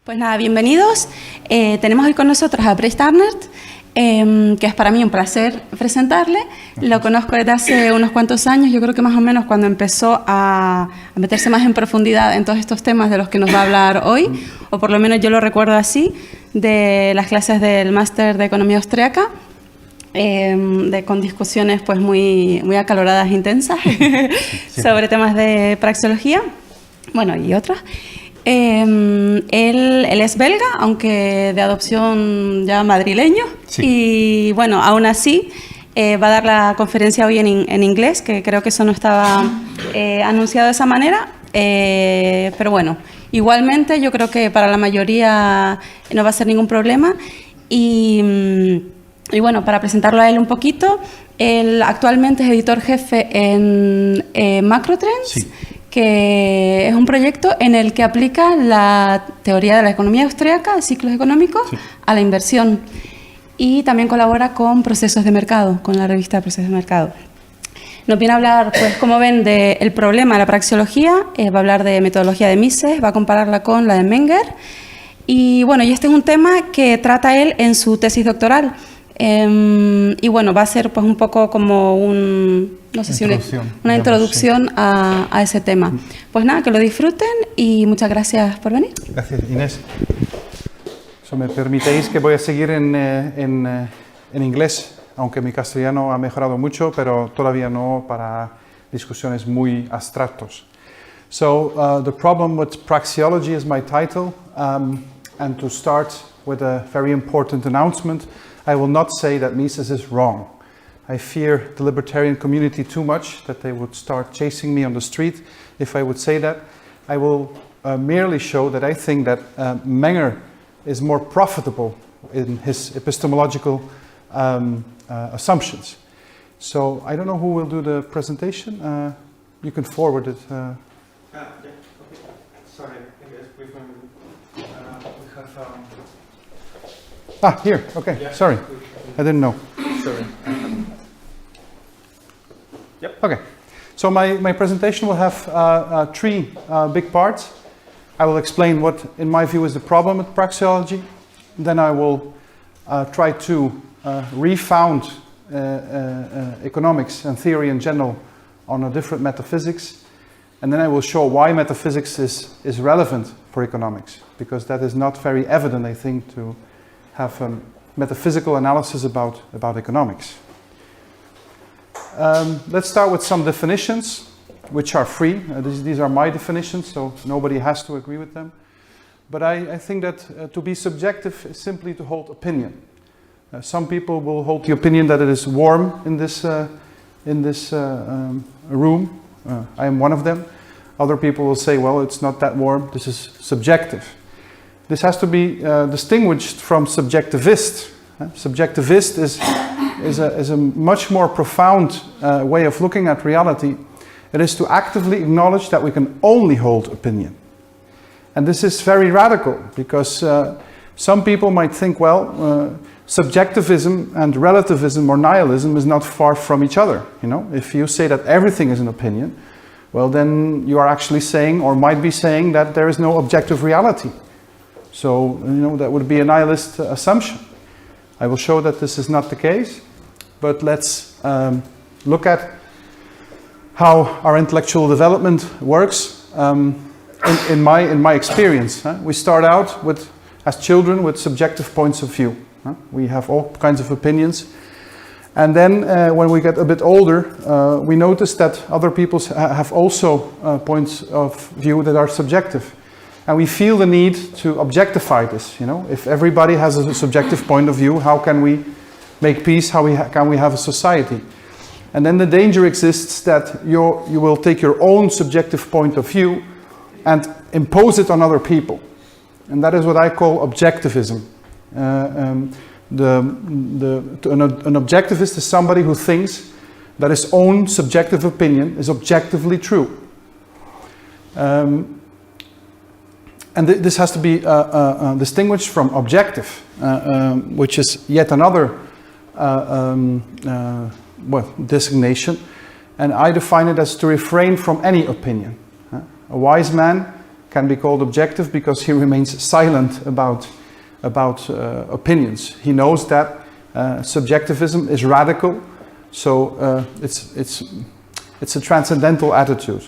Pues nada, bienvenidos. Tenemos hoy con nosotros a Brecht Arnaert, que es para mí un placer presentarle. Lo conozco desde hace unos cuantos años, yo creo que más o menos cuando empezó a meterse más en profundidad en todos estos temas de los que nos va a hablar hoy, o por lo menos yo lo recuerdo así, de las clases del máster de economía austríaca, con discusiones pues muy acaloradas e intensas sobre temas de praxeología, bueno, y otros. Él es belga, aunque de adopción ya madrileño, sí. Y bueno, aún así va a dar la conferencia hoy en inglés, que creo que eso no estaba anunciado de esa manera, pero bueno, igualmente yo creo que para la mayoría no va a ser ningún problema. Y bueno, para presentarlo a él un poquito, él actualmente es editor jefe en Macrotrends, sí, que es un proyecto en el que aplica la teoría de la economía austríaca, ciclos económicos, sí, a la inversión. Y también colabora con Procesos de Mercado, con la revista Procesos de Mercado. Nos viene a hablar, pues, como ven, del problema de la praxeología, va a hablar de metodología de Mises, va a compararla con la de Menger. Y bueno, y este es un tema que trata él en su tesis doctoral. Y bueno, va a ser pues un poco como una introducción a ese tema. Pues nada, que lo disfruten y muchas gracias por venir. Gracias, Inés. Me permitéis que voy a seguir en inglés, aunque mi castellano ha mejorado mucho, pero todavía no para discusiones muy abstractos. So, the problem with praxeology is my title, and to start with a very important announcement, I will not say that Mises is wrong. I fear the libertarian community too much, that they would start chasing me on the street if I would say that. I will merely show that I think that Menger is more profitable in his epistemological assumptions. So I don't know who will do the presentation. You can forward it. Yeah, okay. Sorry, I guess we have here, okay, yeah. Sorry, I didn't know. Sorry. Yep. Okay, so my presentation will have three big parts. I will explain what, in my view, is the problem with praxeology. Then I will try to refound economics and theory in general on a different metaphysics. And then I will show why metaphysics is relevant for economics, because that is not very evident, I think, to have a metaphysical analysis about economics. Let's start with some definitions, which are free. These are my definitions, so nobody has to agree with them. But I think that to be subjective is simply to hold opinion. Some people will hold the opinion that it is warm in this room. I am one of them. Other people will say, well, it's not that warm, this is subjective. This has to be distinguished from subjectivist. Subjectivist is a much more profound way of looking at reality. It is to actively acknowledge that we can only hold opinion. And this is very radical, because some people might think, well, subjectivism and relativism or nihilism is not far from each other. You know, if you say that everything is an opinion, well, then you are actually saying, or might be saying, that there is no objective reality. So, you know, that would be a nihilist assumption. I will show that this is not the case, but let's look at how our intellectual development works in my experience. We start out with, as children, with subjective points of view. We have all kinds of opinions. And then when we get a bit older, we notice that other people have also points of view that are subjective. And we feel the need to objectify this. You know, if everybody has a subjective point of view, how can we make peace? How can we have a society? And then the danger exists that you will take your own subjective point of view and impose it on other people. And that is what I call objectivism. An objectivist is somebody who thinks that his own subjective opinion is objectively true. And this has to be distinguished from objective, which is yet another designation. And I define it as to refrain from any opinion. A wise man can be called objective because he remains silent about opinions. He knows that subjectivism is radical, so it's a transcendental attitude.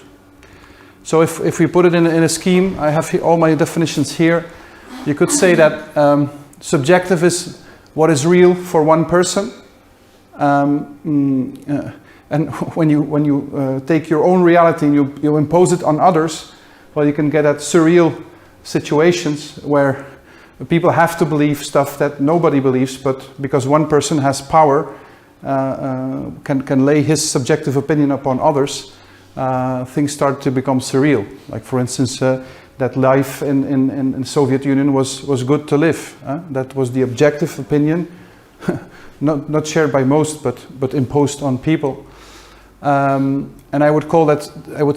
So if we put it in a scheme, I have here all my definitions here. You could say that subjective is what is real for one person, and when you take your own reality and you impose it on others, well, you can get at surreal situations where people have to believe stuff that nobody believes, but because one person has power, can lay his subjective opinion upon others, things start to become surreal. Like, for instance, that life in Soviet Union was good to live. That was the objective opinion, not shared by most, but imposed on people. And I would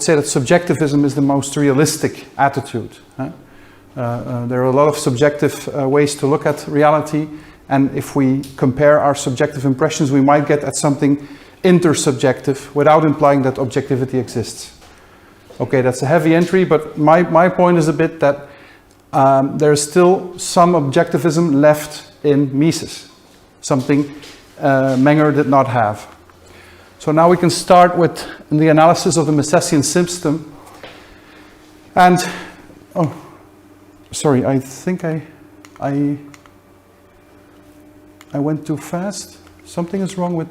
say that subjectivism is the most realistic attitude. There are a lot of subjective ways to look at reality, and if we compare our subjective impressions, we might get at something intersubjective without implying that objectivity exists. Okay, that's a heavy entry, but my point is a bit that there's still some objectivism left in Mises, something Menger did not have. So now we can start with the analysis of the Misesian system. And, oh, sorry, I think I went too fast. Something is wrong with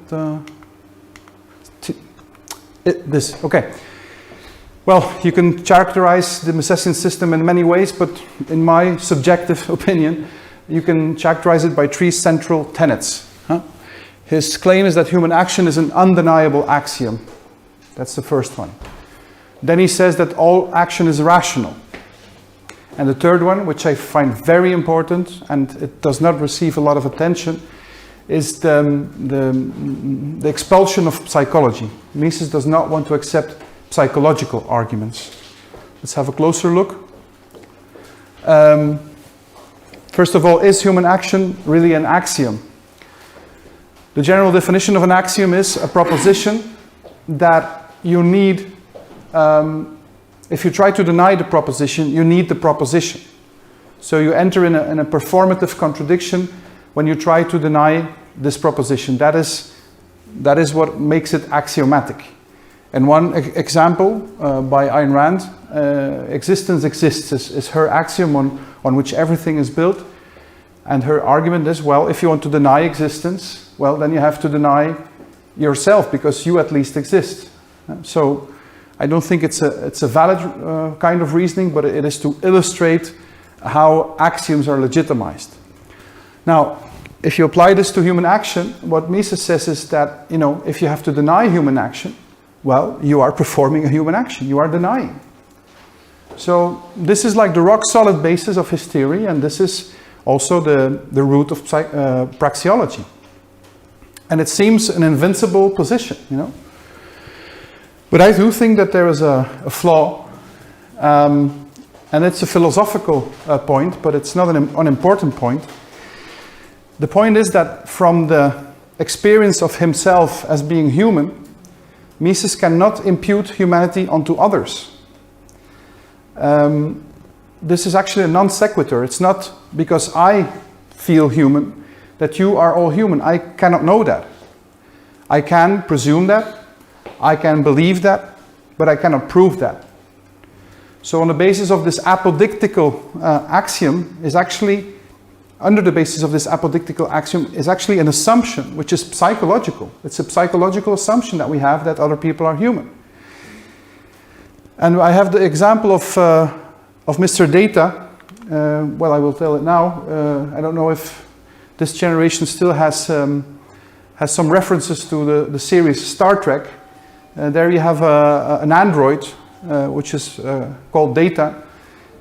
this. Okay. Well, you can characterize the Misesian system in many ways, but in my subjective opinion, you can characterize it by three central tenets. His claim is that human action is an undeniable axiom. That's the first one. Then he says that all action is rational. And the third one, which I find very important, and it does not receive a lot of attention, is the expulsion of psychology. Mises does not want to accept psychological arguments. Let's have a closer look. First of all, is human action really an axiom? The general definition of an axiom is a proposition that you need, if you try to deny the proposition, you need the proposition. So you enter in a performative contradiction when you try to deny this proposition. That is what makes it axiomatic. And one example by Ayn Rand, existence exists is her axiom on which everything is built. And her argument is, well, if you want to deny existence, well, then you have to deny yourself because you at least exist. So I don't think it's a valid kind of reasoning, but it is to illustrate how axioms are legitimized. Now, if you apply this to human action, what Mises says is that, if you have to deny human action, well, you are performing a human action. You are denying. So this is like the rock solid basis of his theory, and this is also the root of praxeology. And it seems an invincible position, But I do think that there is a flaw, and it's a philosophical point, but it's not an unimportant point. The point is that from the experience of himself as being human, Mises cannot impute humanity onto others. This is actually a non sequitur. It's not because I feel human that you are all human. I cannot know that. I can presume that. I can believe that, but I cannot prove that. So on the basis of this apodictical axiom is actually, under the basis of this apodictical axiom is actually an assumption which is psychological. It's a psychological assumption that we have that other people are human. And I have the example of Mr. Data. Well, I will tell it now. I don't know if this generation still has some references to the series Star Trek. There you have an android, which is called Data,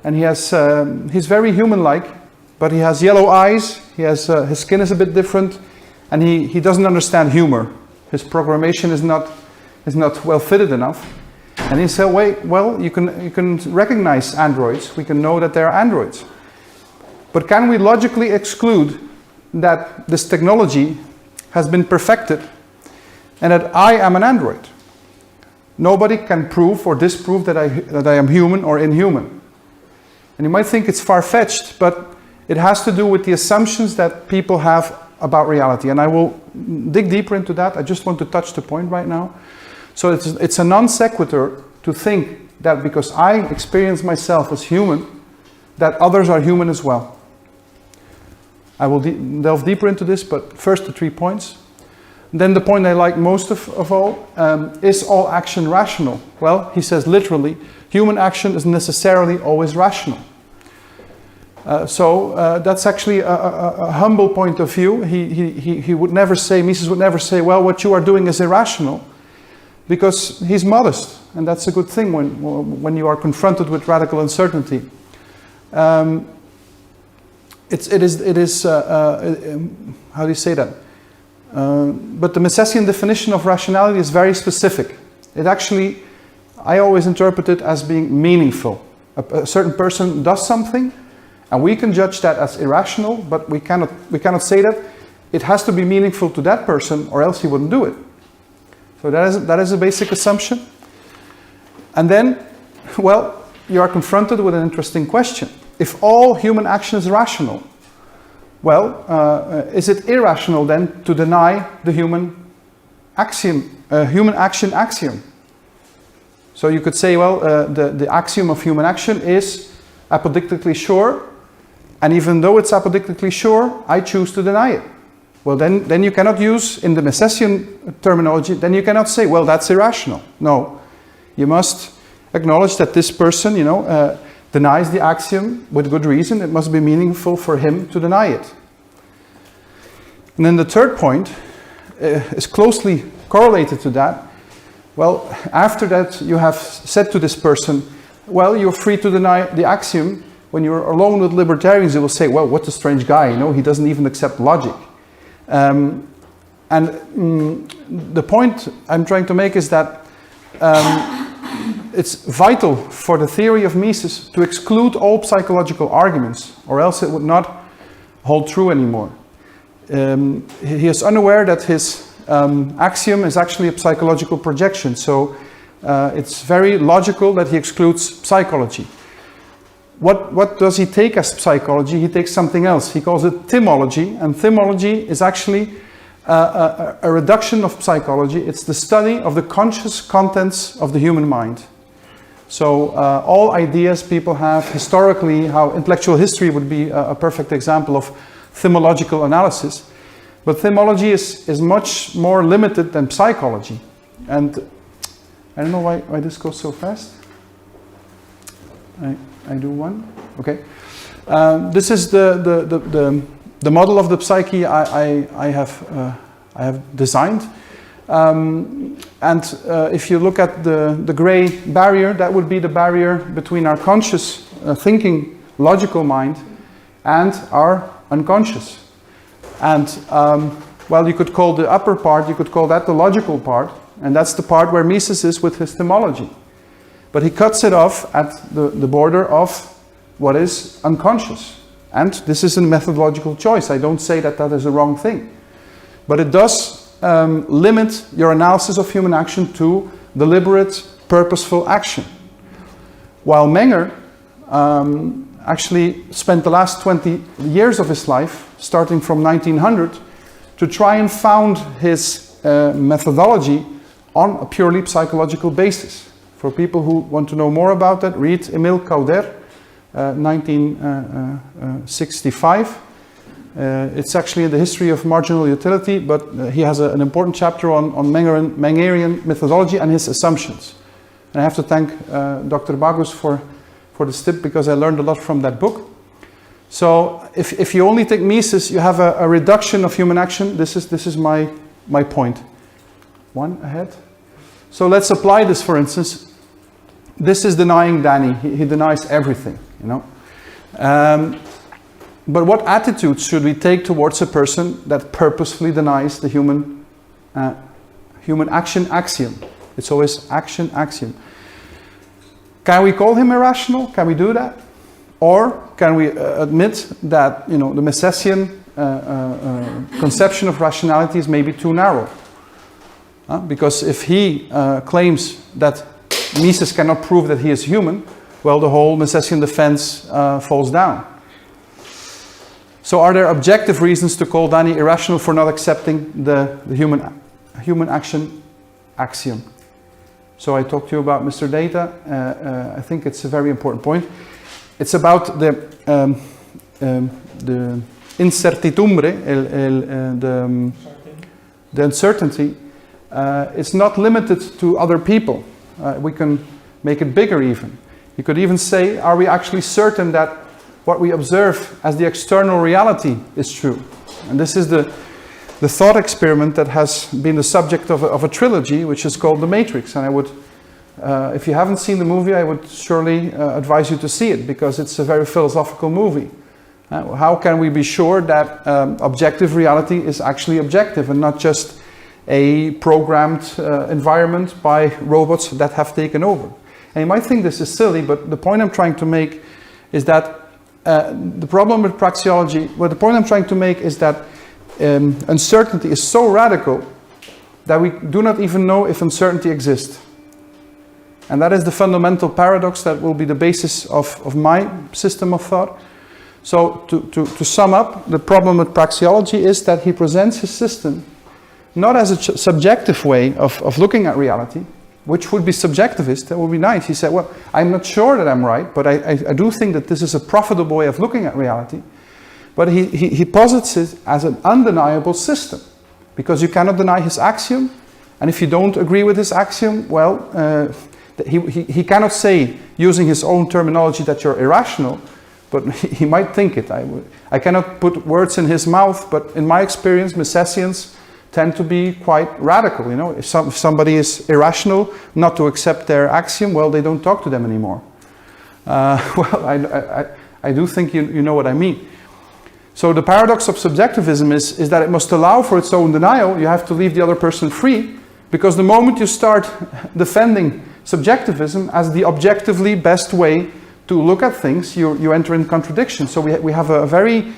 and he's very human-like, but he has yellow eyes. His skin is a bit different, and he doesn't understand humor. His programmation is not well fitted enough. And he said, wait, well, you can recognize androids. We can know that they are androids. But can we logically exclude that this technology has been perfected and that I am an android? Nobody can prove or disprove that I am human or inhuman. And you might think it's far-fetched, but it has to do with the assumptions that people have about reality. And I will dig deeper into that. I just want to touch the point right now. So it's a non sequitur to think that because I experience myself as human, that others are human as well. I will delve deeper into this, but first the 3 points. Then the point I like most of all, is all action rational? Well, he says literally, human action is necessarily always rational. So that's actually a humble point of view. He would never say, Mises would never say, well, what you are doing is irrational, because he's modest, and that's a good thing when you are confronted with radical uncertainty. It is how do you say that? But the Misesian definition of rationality is very specific. It actually, I always interpret it as being meaningful. A certain person does something, and we can judge that as irrational, but we cannot say that. It has to be meaningful to that person, or else he wouldn't do it. So that is a basic assumption. And then, well, you are confronted with an interesting question. If all human action is rational, well, is it irrational then to deny the human action axiom? So you could say, well, the axiom of human action is apodictically sure, and even though it's apodictically sure, I choose to deny it. Well, then you cannot use, in the Misesian terminology, then you cannot say, well, that's irrational. No, you must acknowledge that this person, denies the axiom with good reason. It must be meaningful for him to deny it. And then the third point is closely correlated to that. Well, after that you have said to this person, well, you're free to deny the axiom. When you're alone with libertarians, you will say, well, what a strange guy, he doesn't even accept logic. And the point I'm trying to make is that it's vital for the theory of Mises to exclude all psychological arguments, or else it would not hold true anymore. He is unaware that his axiom is actually a psychological projection, so it's very logical that he excludes psychology. What does he take as psychology? He takes something else. He calls it thymology, and thymology is actually a reduction of psychology. It's the study of the conscious contents of the human mind. So all ideas people have historically, how intellectual history would be a perfect example of thymological analysis. But thymology is much more limited than psychology. And I don't know why this goes so fast. I do one. Okay. This is the model of the psyche I have designed. And if you look at the gray barrier, that would be the barrier between our conscious thinking, logical mind and our unconscious. And well, you could call the upper part, you could call that the logical part, and that's the part where Mises is with his thymology. But he cuts it off at the border of what is unconscious. And this is a methodological choice. I don't say that that is a wrong thing. But it does limit your analysis of human action to deliberate, purposeful action. While Menger actually spent the last 20 years of his life, starting from 1900, to try and found his methodology on a purely psychological basis. For people who want to know more about that, read Émile Cauder, 1965. It's actually in the history of marginal utility, but he has an important chapter on Mengerian methodology and his assumptions. And I have to thank Dr. Bagus for this tip, because I learned a lot from that book. So if you only take Mises, you have a reduction of human action. This is my point. One ahead. So let's apply this, for instance. This is denying Danny. He denies everything, But what attitudes should we take towards a person that purposefully denies the human action axiom? It's always action axiom. Can we call him irrational? Can we do that? Or can we admit that the Misesian conception of rationality is maybe too narrow? Because if he claims that Mises cannot prove that he is human, well, the whole Misesian defense falls down. So are there objective reasons to call Danny irrational for not accepting the human action axiom? So I talked to you about Mr. Data. I think it's a very important point. It's about the incertidumbre, the uncertainty. It's not limited to other people. We can make it bigger even. You could even say, are we actually certain that what we observe as the external reality is true? And this is the thought experiment that has been the subject of a trilogy, which is called The Matrix. And I would, if you haven't seen the movie, I would surely advise you to see it, because it's a very philosophical movie. How can we be sure that objective reality is actually objective and not just a programmed environment by robots that have taken over? And you might think this is silly, but the point I'm trying to make is that the problem with praxeology, well, the point I'm trying to make is that uncertainty is so radical that we do not even know if uncertainty exists. And that is the fundamental paradox that will be the basis of my system of thought. So to sum up, the problem with praxeology is that he presents his system not as a subjective way of looking at reality, which would be subjectivist. That would be nice. He said, well, I'm not sure that I'm right, but I do think that this is a profitable way of looking at reality. But he posits it as an undeniable system, because you cannot deny his axiom, and if you don't agree with his axiom, well, he cannot say, using his own terminology, that you're irrational, but he might think it. I cannot put words in his mouth, but in my experience, Misesians tend to be quite radical. You know, if somebody is irrational not to accept their axiom, well, they don't talk to them anymore. Well, I do think you know what I mean. So the paradox of subjectivism is that it must allow for its own denial. You have to leave the other person free, because the moment you start defending subjectivism as the objectively best way to look at things, you enter in contradiction. So we have a very,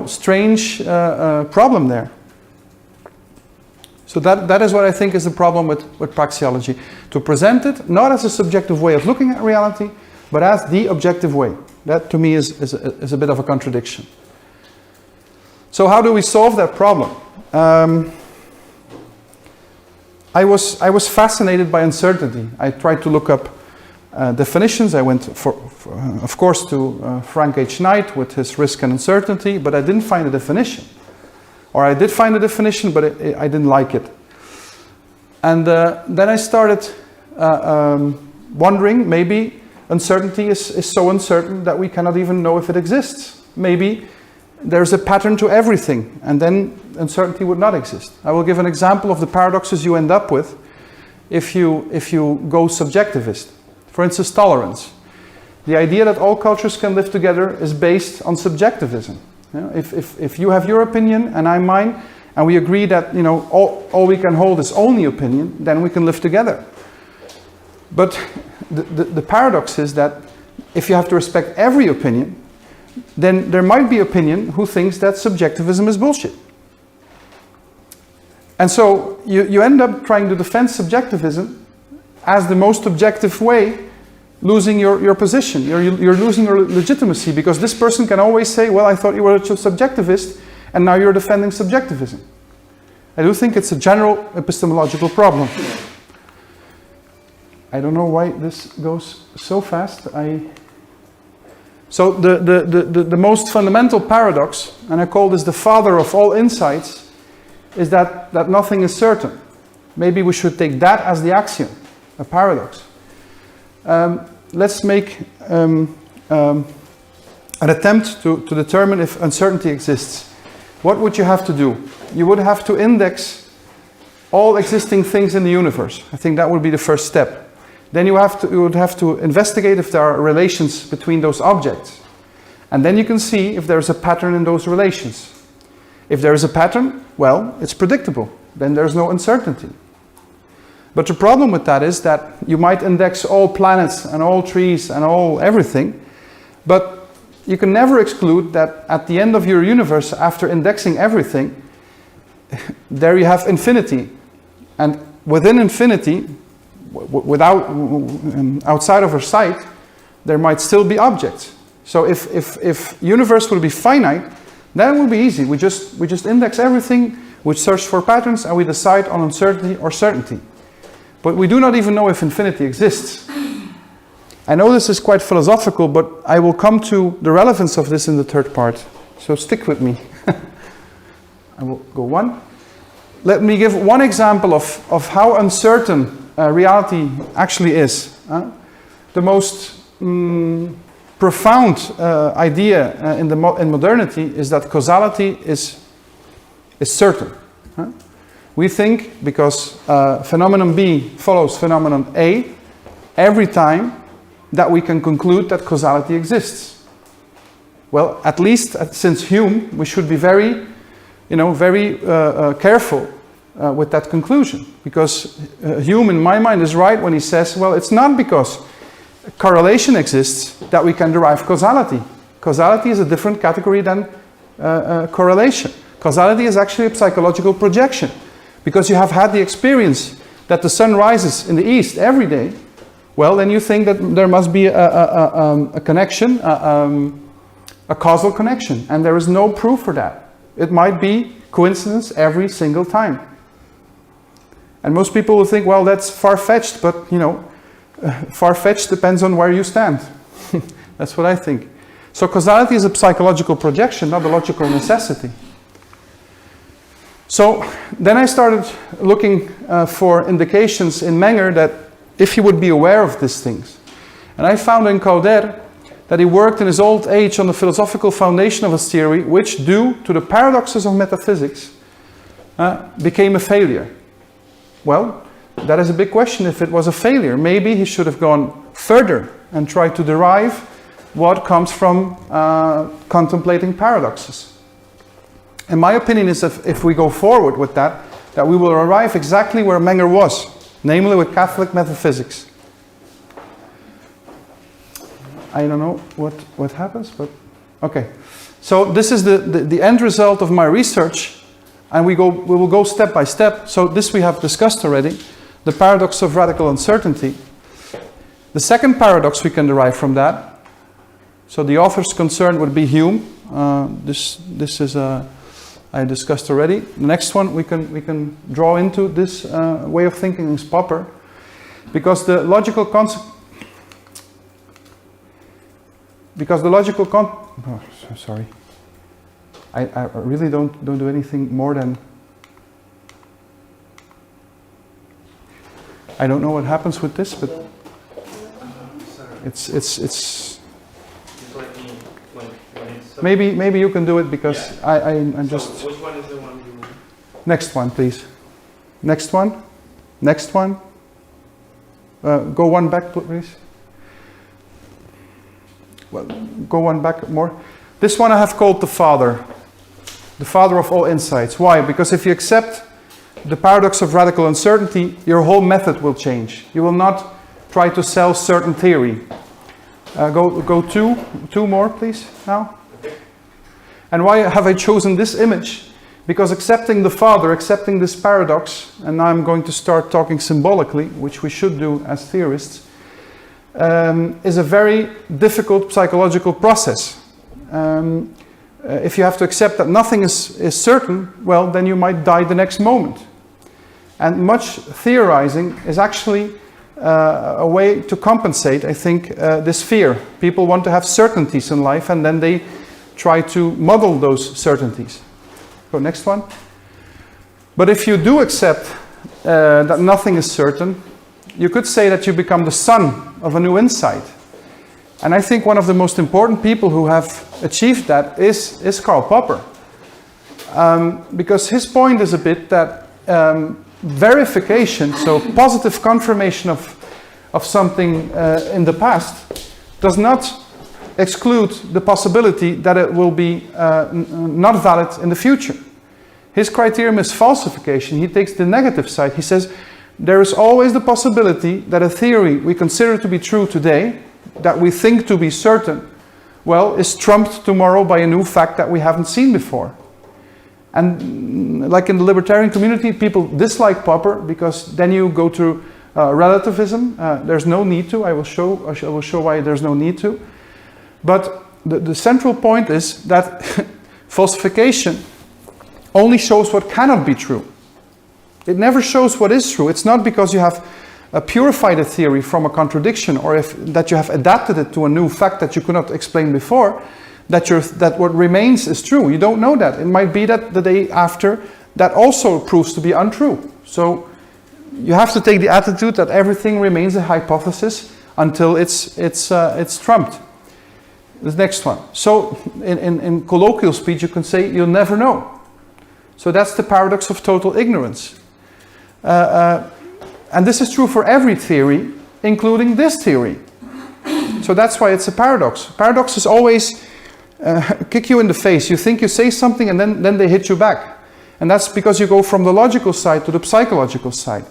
strange problem there. So that is what I think is the problem with praxeology. To present it not as a subjective way of looking at reality, but as the objective way. That to me is a bit of a contradiction. So how do we solve that problem? I was fascinated by uncertainty. I tried to look up definitions. I went, of course, to Frank H. Knight with his risk and uncertainty, but I didn't find a definition. Or I did find a definition, but I didn't like it. And then I started wondering, maybe uncertainty is so uncertain that we cannot even know if it exists. Maybe there's a pattern to everything, and then uncertainty would not exist. I will give an example of the paradoxes you end up with if you go subjectivist. For instance, tolerance. The idea that all cultures can live together is based on subjectivism. If you have your opinion and I mine, and we agree that all we can hold is only opinion, then we can live together. But the paradox is that if you have to respect every opinion, then there might be opinion who thinks that subjectivism is bullshit. And so you end up trying to defend subjectivism as the most objective way, losing your position. You're losing your legitimacy, because this person can always say, well, I thought you were a subjectivist, and now you're defending subjectivism. I do think it's a general epistemological problem. I don't know why this goes so fast. So the most fundamental paradox, and I call this the father of all insights, is that nothing is certain. Maybe we should take that as the axiom, a paradox. Let's make an attempt to determine if uncertainty exists. What would you have to do? You would have to index all existing things in the universe. I think that would be the first step. Then you would have to investigate if there are relations between those objects. And then you can see if there's a pattern in those relations. If there is a pattern, well, it's predictable. Then there's no uncertainty. But the problem with that is that you might index all planets and all trees and all everything, but you can never exclude that at the end of your universe, after indexing everything, there you have infinity. And within infinity, outside of our sight, there might still be objects. So if universe would be finite, then it would be easy. We just index everything, we search for patterns, and we decide on uncertainty or certainty. But we do not even know if infinity exists. I know this is quite philosophical, but I will come to the relevance of this in the third part. So stick with me. I will go one. Let me give one example of how uncertain reality actually is. The most profound idea in modernity is that causality is certain. We think because phenomenon B follows phenomenon A every time that we can conclude that causality exists. Well, at least since Hume, we should be very careful with that conclusion, because Hume, in my mind, is right when he says, well, it's not because correlation exists that we can derive causality. Causality is a different category than correlation. Causality is actually a psychological projection, because you have had the experience that the sun rises in the east every day. Well, then you think that there must be a connection, a causal connection, and there is no proof for that. It might be coincidence every single time. And most people will think, well, that's far-fetched, but far-fetched depends on where you stand. That's what I think. So causality is a psychological projection, not a logical necessity. So then I started looking for indications in Menger that if he would be aware of these things. And I found in Cauder that he worked in his old age on the philosophical foundation of his theory, which, due to the paradoxes of metaphysics, became a failure. Well, that is a big question. If it was a failure, maybe he should have gone further and tried to derive what comes from contemplating paradoxes. And my opinion is that if we go forward with that we will arrive exactly where Menger was, namely with Catholic metaphysics. I don't know what happens, but okay. So this is the end result of my research, and we will go step by step. So this we have discussed already, the paradox of radical uncertainty. The second paradox we can derive from that. So the authors concerned would be Hume. This is I discussed already. The next one we can draw into this way of thinking is Popper, because the logical concept. Sorry. I really don't do anything more than. I don't know what happens with this, but it's. Maybe you can do it, because yeah. I'm just. So which one is the one you? Next one, please. Next one. Next one. Go one back, please. Well, go one back more. This one I have called the father of all insights. Why? Because if you accept the paradox of radical uncertainty, your whole method will change. You will not try to sell certain theory. Go two more, please, now. And why have I chosen this image? Because accepting the father, accepting this paradox, and now I'm going to start talking symbolically, which we should do as theorists, is a very difficult psychological process. If you have to accept that nothing is certain, well, then you might die the next moment. And much theorizing is actually a way to compensate, I think, this fear. People want to have certainties in life, and then they try to model those certainties. Go next one. But if you do accept that nothing is certain, you could say that you become the son of a new insight. And I think one of the most important people who have achieved that is Karl Popper. Because his point is a bit that verification, so positive confirmation of something in the past, does not exclude the possibility that it will be not valid in the future. His criterion is falsification. He takes the negative side. He says there is always the possibility that a theory we consider to be true today, that we think to be certain, well, is trumped tomorrow by a new fact that we haven't seen before. And like in the libertarian community, people dislike Popper because then you go to Relativism, there's no need to. I will show why there's no need to. But the central point is that falsification only shows what cannot be true. It never shows what is true. It's not because you have purified a theory from a contradiction, or that you have adapted it to a new fact that you could not explain before, that what remains is true. You don't know that. It might be that the day after that also proves to be untrue. So you have to take the attitude that everything remains a hypothesis until it's trumped. The next one. So in colloquial speech you can say you'll never know. So that's the paradox of total ignorance. And this is true for every theory, including this theory. So that's why it's a paradox. Paradoxes always kick you in the face. You think you say something and then they hit you back. And that's because you go from the logical side to the psychological side.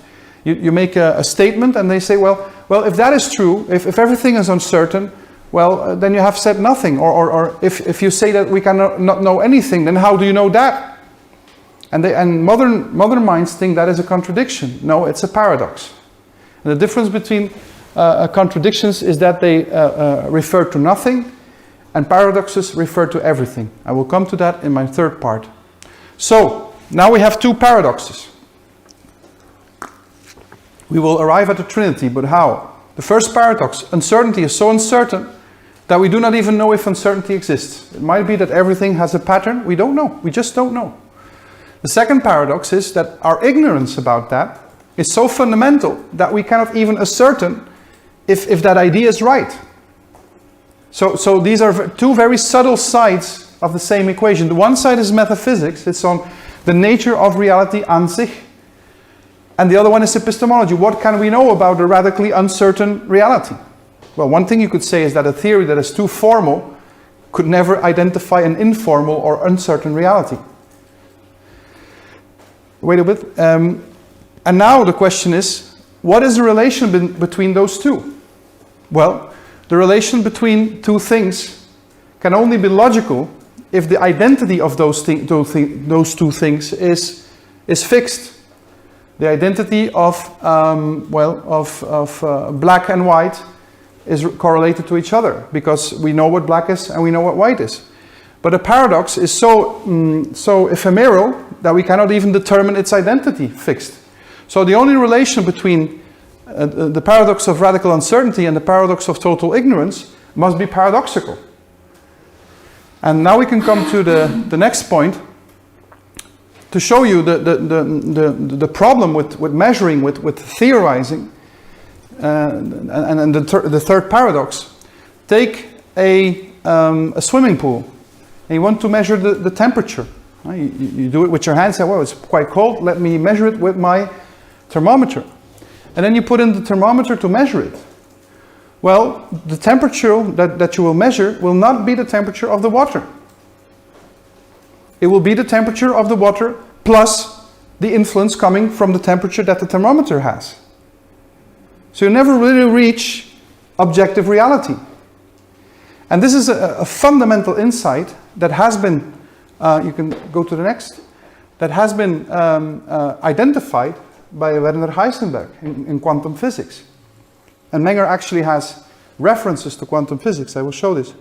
You make a statement and they say, well, if that is true, if everything is uncertain, well, then you have said nothing. Or if you say that we cannot not know anything, then how do you know that? And modern minds think that is a contradiction. No, it's a paradox. And the difference between contradictions is that they refer to nothing, and paradoxes refer to everything. I will come to that in my third part. So, now we have two paradoxes. We will arrive at the Trinity, but how? The first paradox, uncertainty is so uncertain that we do not even know if uncertainty exists. It might be that everything has a pattern. We don't know. We just don't know. The second paradox is that our ignorance about that is so fundamental that we cannot even ascertain if that idea is right. So these are two very subtle sides of the same equation. The one side is metaphysics. It's on the nature of reality an sich. And the other one is epistemology. What can we know about a radically uncertain reality? Well, one thing you could say is that a theory that is too formal could never identify an informal or uncertain reality. Wait a bit. And now the question is, what is the relation between those two? Well, the relation between two things can only be logical if the identity of those two things is fixed. The identity of black and white is correlated to each other because we know what black is and we know what white is. But a paradox is so ephemeral that we cannot even determine its identity fixed. So the only relation between the paradox of radical uncertainty and the paradox of total ignorance must be paradoxical. And now we can come to the next point to show you the problem with measuring, with theorizing, and the third paradox. Take a swimming pool. And you want to measure the temperature. You do it with your hands, say, well, it's quite cold, let me measure it with my thermometer. And then you put in the thermometer to measure it. Well, the temperature that you will measure will not be the temperature of the water. It will be the temperature of the water plus the influence coming from the temperature that the thermometer has. So you never really reach objective reality. And this is a fundamental insight that has been, you can go to the next, that has been identified by Werner Heisenberg in quantum physics. And Menger actually has references to quantum physics. I will show this.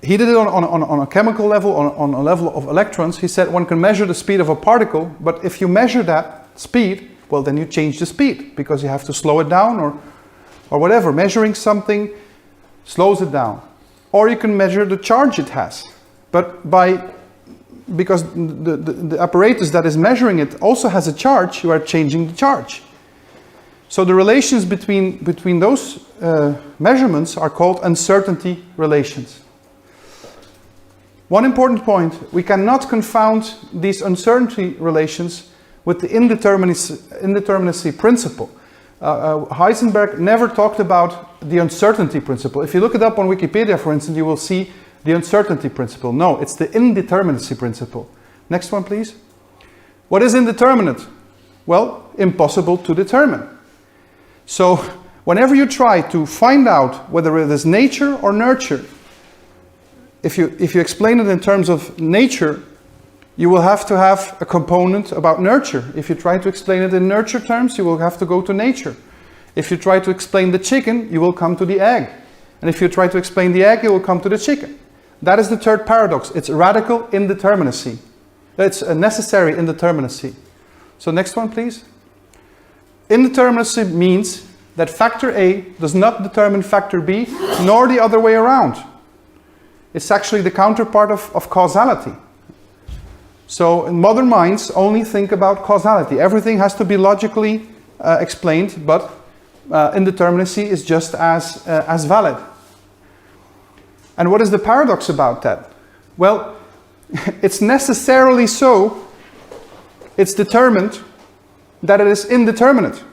He did it on a chemical level, on a level of electrons. He said one can measure the speed of a particle, but if you measure that speed, well, then you change the speed because you have to slow it down or whatever. Measuring something slows it down. Or you can measure the charge it has. But because the apparatus that is measuring it also has a charge, you are changing the charge. So the relations between those measurements are called uncertainty relations. One important point, we cannot confound these uncertainty relations with the indeterminacy principle. Heisenberg never talked about the uncertainty principle. If you look it up on Wikipedia, for instance, you will see the uncertainty principle. No, it's the indeterminacy principle. Next one, please. What is indeterminate? Well, impossible to determine. So, whenever you try to find out whether it is nature or nurture, if you explain it in terms of nature, you will have to have a component about nurture. If you try to explain it in nurture terms, you will have to go to nature. If you try to explain the chicken, you will come to the egg. And if you try to explain the egg, you will come to the chicken. That is the third paradox. It's radical indeterminacy. It's a necessary indeterminacy. So next one, please. Indeterminacy means that factor A does not determine factor B, nor the other way around. It's actually the counterpart of causality. So in modern minds only think about causality. Everything has to be logically explained, but indeterminacy is just as valid. And what is the paradox about that? Well, it's necessarily so, it's determined that it is indeterminate.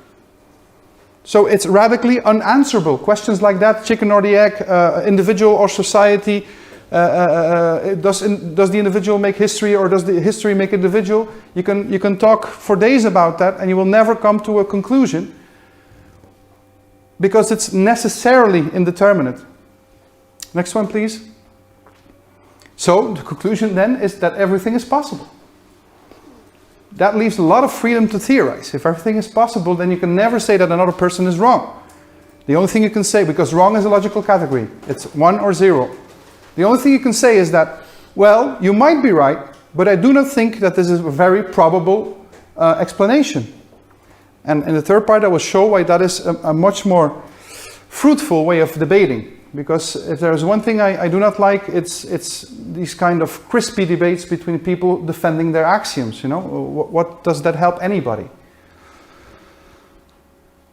So it's radically unanswerable. Questions like that, chicken or the egg, individual or society, does the individual make history or does the history make individual? You can talk for days about that and you will never come to a conclusion because it's necessarily indeterminate. Next one, please. So the conclusion then is that everything is possible. That leaves a lot of freedom to theorize. If everything is possible, then you can never say that another person is wrong. The only thing you can say, because wrong is a logical category, it's 1 or 0. The only thing you can say is that, well, you might be right, but I do not think that this is a very probable explanation. And in the third part I will show why that is a much more fruitful way of debating. Because if there is one thing I do not like, it's these kind of crispy debates between people defending their axioms, you know. What does that help anybody?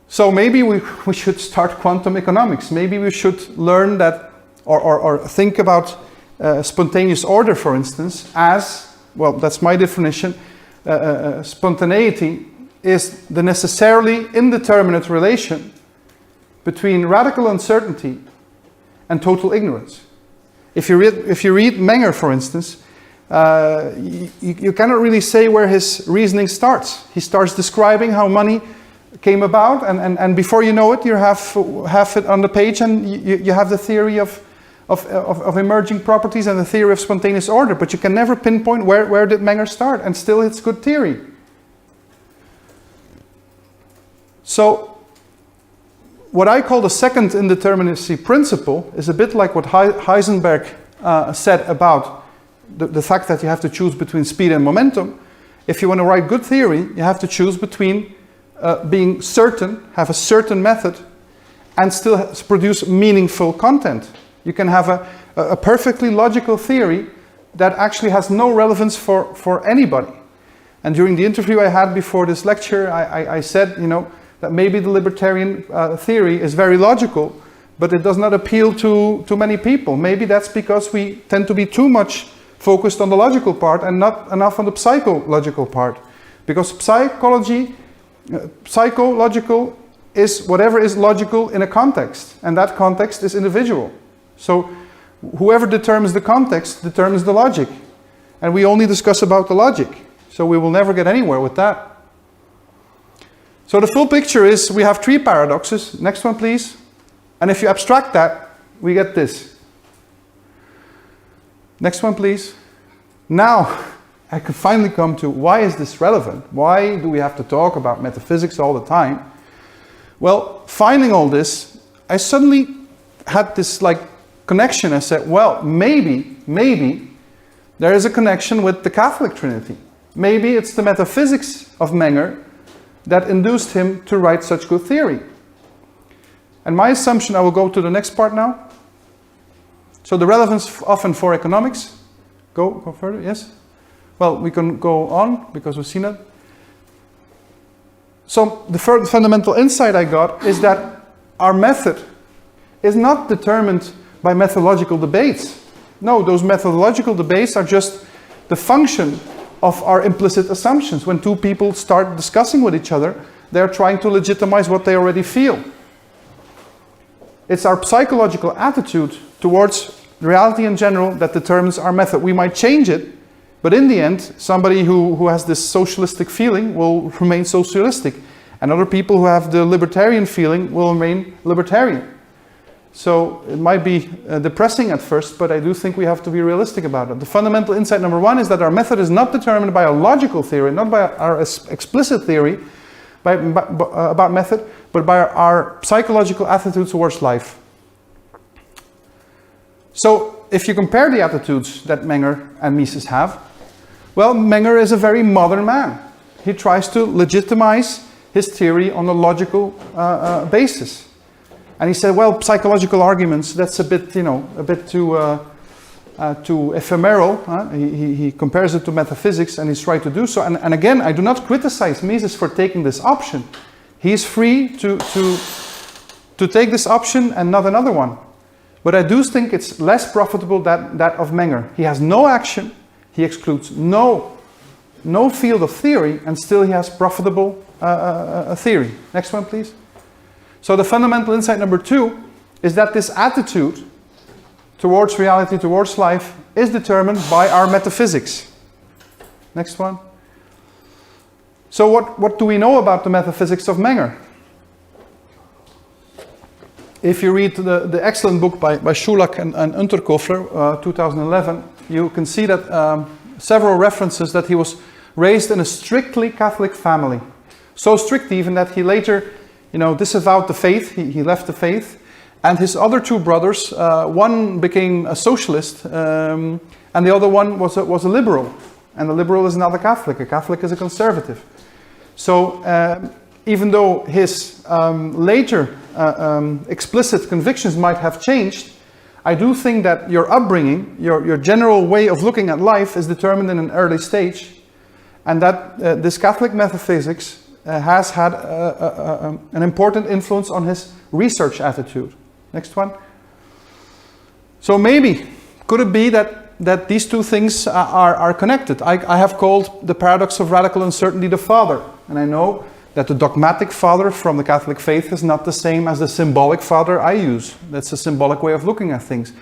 So maybe we should start quantum economics. Maybe we should learn that, or think about spontaneous order, for instance, as, well, that's my definition, spontaneity is the necessarily indeterminate relation between radical uncertainty and total ignorance. If you read Menger, for instance, you cannot really say where his reasoning starts. He starts describing how money came about, and before you know it, you have it on the page, and you have the theory of emerging properties and the theory of spontaneous order, but you can never pinpoint where did Menger start, and still it's good theory. So what I call the second indeterminacy principle is a bit like what Heisenberg said about the fact that you have to choose between speed and momentum. If you want to write good theory, you have to choose between being certain, have a certain method, and still produce meaningful content. You can have a perfectly logical theory that actually has no relevance for anybody. And during the interview I had before this lecture, I said, you know, that maybe the libertarian theory is very logical, but it does not appeal to many people. Maybe that's because we tend to be too much focused on the logical part and not enough on the psychological part. Because psychological is whatever is logical in a context, and that context is individual. So whoever determines the context determines the logic. And we only discuss about the logic, so we will never get anywhere with that. So the full picture is we have 3 paradoxes. Next one, please. And if you abstract that, we get this. Next one, please. Now, I can finally come to why is this relevant? Why do we have to talk about metaphysics all the time? Well, finding all this, I suddenly had this like connection. I said, well, maybe there is a connection with the Catholic Trinity. Maybe it's the metaphysics of Menger that induced him to write such good theory. And my assumption, I will go to the next part now. So the relevance often for economics. Go further, yes? Well, we can go on because we've seen it. So the fundamental insight I got is that our method is not determined by methodological debates. No, those methodological debates are just the function of our implicit assumptions. When two people start discussing with each other, they're trying to legitimize what they already feel. It's our psychological attitude towards reality in general that determines our method. We might change it, but in the end, somebody who has this socialistic feeling will remain socialistic, and other people who have the libertarian feeling will remain libertarian. So it might be depressing at first, but I do think we have to be realistic about it. The fundamental insight number one is that our method is not determined by a logical theory, not by our explicit theory about method, but by our psychological attitude towards life. So if you compare the attitudes that Menger and Mises have, well, Menger is a very modern man. He tries to legitimize his theory on a logical basis. And he said, well, psychological arguments, that's a bit, a bit too ephemeral. He compares it to metaphysics, and he's trying to do so. And again, I do not criticize Mises for taking this option. He's free to take this option and not another one. But I do think it's less profitable than that of Menger. He has no action, he excludes no field of theory, and still he has profitable theory. Next one, please. So the fundamental insight number two is that this attitude towards reality, towards life, is determined by our metaphysics. Next one. So what do we know about the metaphysics of Menger? If you read the excellent book by Schulak and Unterkofler, 2011, you can see that several references that he was raised in a strictly Catholic family. So strict even that he later, disavowed the faith, he left the faith. And his other two brothers, one became a socialist, and the other one was a liberal. And a liberal is not a Catholic is a conservative. So even though his later explicit convictions might have changed, I do think that your upbringing, your general way of looking at life is determined in an early stage, and that this Catholic metaphysics has had an important influence on his research attitude. Next one. So maybe, could it be that these two things are connected? I have called the paradox of radical uncertainty the father, and I know that the dogmatic father from the Catholic faith is not the same as the symbolic father I use. That's a symbolic way of looking at things.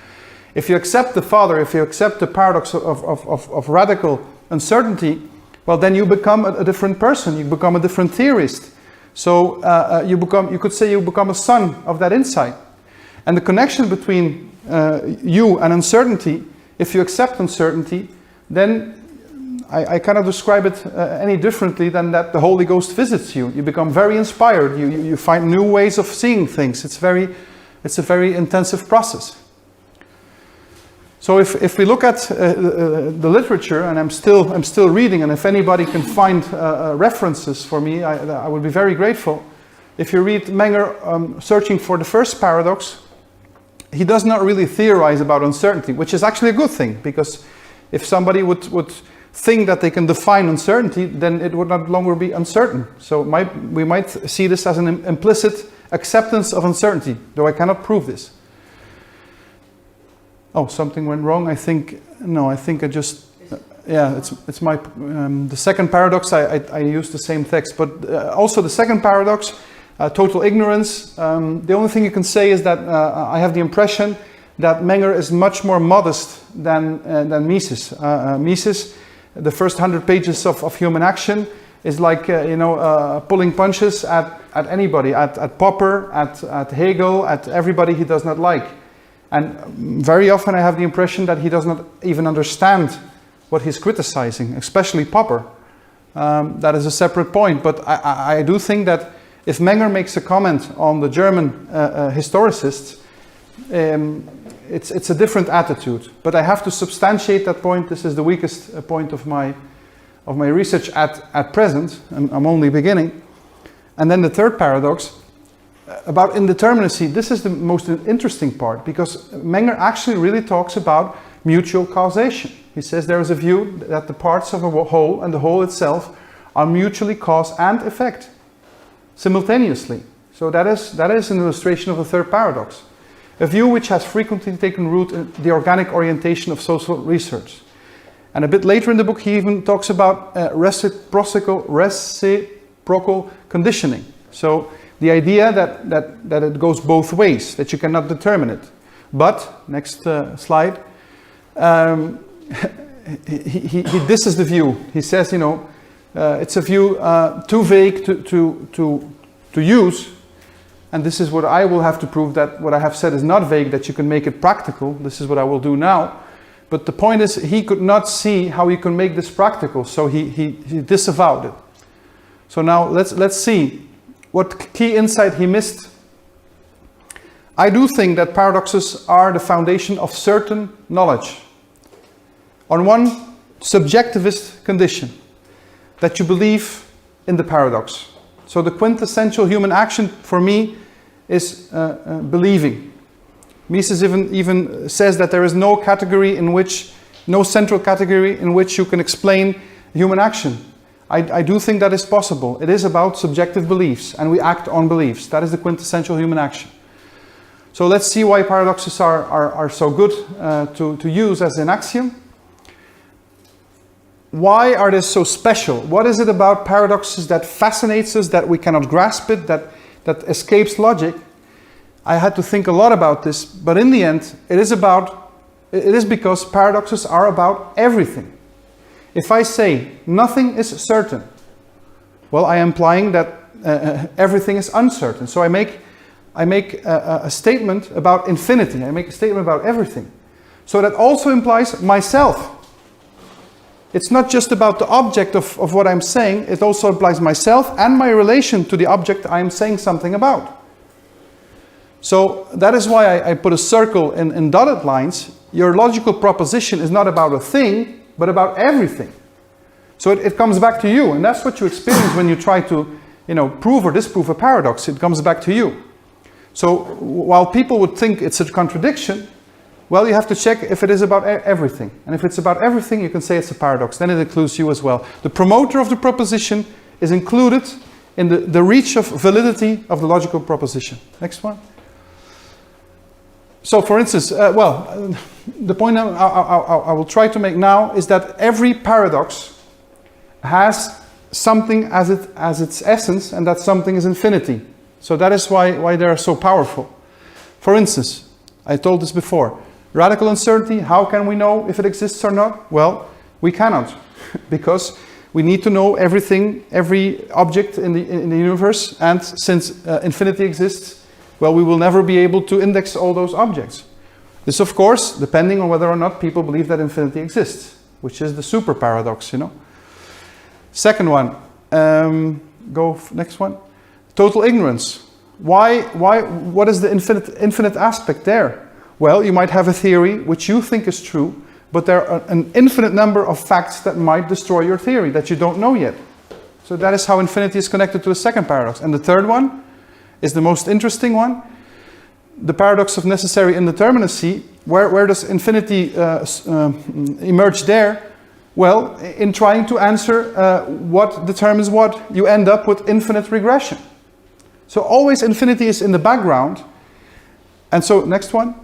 If you accept the father, if you accept the paradox of radical uncertainty, well, then you become a different person. You become a different theorist. So you could say you become a son of that insight. And the connection between you and uncertainty, if you accept uncertainty, then I cannot describe it any differently than that the Holy Ghost visits you. You become very inspired. You find new ways of seeing things. It's a very intensive process. So if we look at the literature, and I'm still reading, and if anybody can find references for me, I would be very grateful. If you read Menger searching for the first paradox, he does not really theorize about uncertainty, which is actually a good thing, because if somebody would think that they can define uncertainty, then it would not longer be uncertain. So we might see this as an implicit acceptance of uncertainty, though I cannot prove this. Oh, something went wrong. I think I just, it's my, the second paradox, I used the same text, but also the second paradox, total ignorance. The only thing you can say is that I have the impression that Menger is much more modest than Mises. Mises, the first 100 pages of Human Action is like pulling punches at anybody, at Popper, at Hegel, at everybody he does not like. And very often I have the impression that he does not even understand what he's criticizing, especially Popper. That is a separate point, but I do think that if Menger makes a comment on the German historicists, it's a different attitude. But I have to substantiate that point. This is the weakest point of my research at present. I'm only beginning. And then the third paradox about indeterminacy. This is the most interesting part, because Menger actually really talks about mutual causation. He says there is a view that the parts of a whole and the whole itself are mutually cause and effect simultaneously. So that is an illustration of the third paradox. A view which has frequently taken root in the organic orientation of social research. And a bit later in the book he even talks about reciprocal conditioning. So the idea that it goes both ways, that you cannot determine it. But, next slide, he disses the view. He says, it's a view too vague to use, and this is what I will have to prove, that what I have said is not vague, that you can make it practical. This is what I will do now. But the point is, he could not see how you can make this practical, so he disavowed it. So now let's see what key insight he missed. I do think that paradoxes are the foundation of certain knowledge. On one subjectivist condition, that you believe in the paradox. So the quintessential human action for me is believing. Mises even says that there is no central category in which you can explain human action. I do think that is possible. It is about subjective beliefs, and we act on beliefs. That is the quintessential human action. So let's see why paradoxes are so good to use as an axiom. Why are they so special? What is it about paradoxes that fascinates us, that we cannot grasp it, that escapes logic? I had to think a lot about this, but in the end, it is because paradoxes are about everything. If I say nothing is certain, well, I am implying that everything is uncertain. So I make a statement about infinity. I make a statement about everything. So that also implies myself. It's not just about the object of what I'm saying, it also implies myself and my relation to the object I'm saying something about. So that is why I put a circle in dotted lines. Your logical proposition is not about a thing, but about everything. So it comes back to you, and that's what you experience when you try to, prove or disprove a paradox. It comes back to you. So while people would think it's a contradiction, well, you have to check if it is about everything. And if it's about everything, you can say it's a paradox. Then it includes you as well. The promoter of the proposition is included in the reach of validity of the logical proposition. Next one. So for instance, the point I will try to make now is that every paradox has something as its essence, and that something is infinity. So that is why they are so powerful. For instance, I told this before, radical uncertainty, how can we know if it exists or not? Well, we cannot, because we need to know everything, every object in the universe, and since infinity exists, well, we will never be able to index all those objects. This, of course, depending on whether or not people believe that infinity exists, which is the super paradox, Second one, next one. Total ignorance. What is the infinite aspect there? Well, you might have a theory which you think is true, but there are an infinite number of facts that might destroy your theory that you don't know yet. So that is how infinity is connected to the second paradox. And the third one is the most interesting one. The paradox of necessary indeterminacy. Where does infinity emerge there? Well, in trying to answer what determines what, you end up with infinite regression. So always infinity is in the background. And so, next one.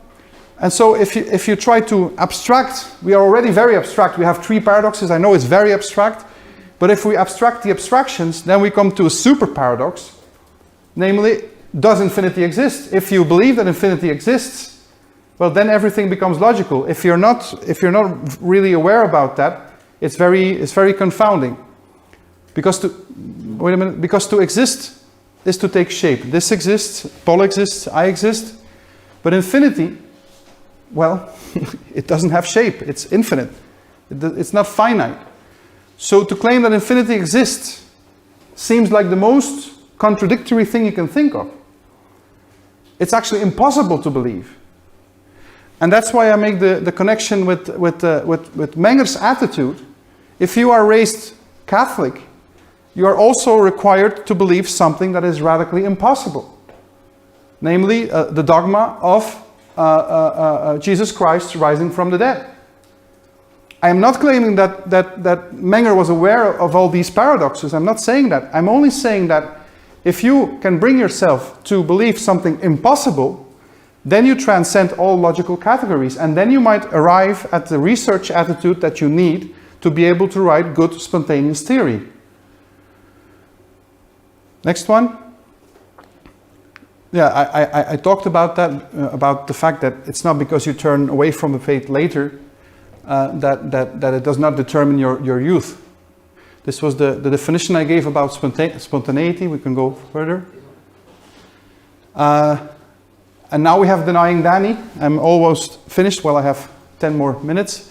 And so if you try to abstract, we are already very abstract. We have three paradoxes. I know it's very abstract. But if we abstract the abstractions, then we come to a super paradox. Namely, does infinity exist? If you believe that infinity exists, well, then everything becomes logical. If you're not really aware about that, it's very confounding. Because to exist is to take shape. This exists, Paul exists, I exist. But infinity, well, it doesn't have shape. It's infinite. It's not finite. So to claim that infinity exists seems like the most contradictory thing you can think of. It's actually impossible to believe. And that's why I make the connection with Menger's attitude. If you are raised Catholic, you are also required to believe something that is radically impossible. Namely, the dogma of Jesus Christ rising from the dead. I am not claiming that Menger was aware of all these paradoxes. I'm not saying that. I'm only saying that if you can bring yourself to believe something impossible, then you transcend all logical categories, and then you might arrive at the research attitude that you need to be able to write good spontaneous theory. Next one. Yeah, I talked about that, about the fact that it's not because you turn away from the faith later that it does not determine your youth. This was the definition I gave about spontaneity. We can go further. And now we have denying Danny. I'm almost finished. Well, I have 10 more minutes.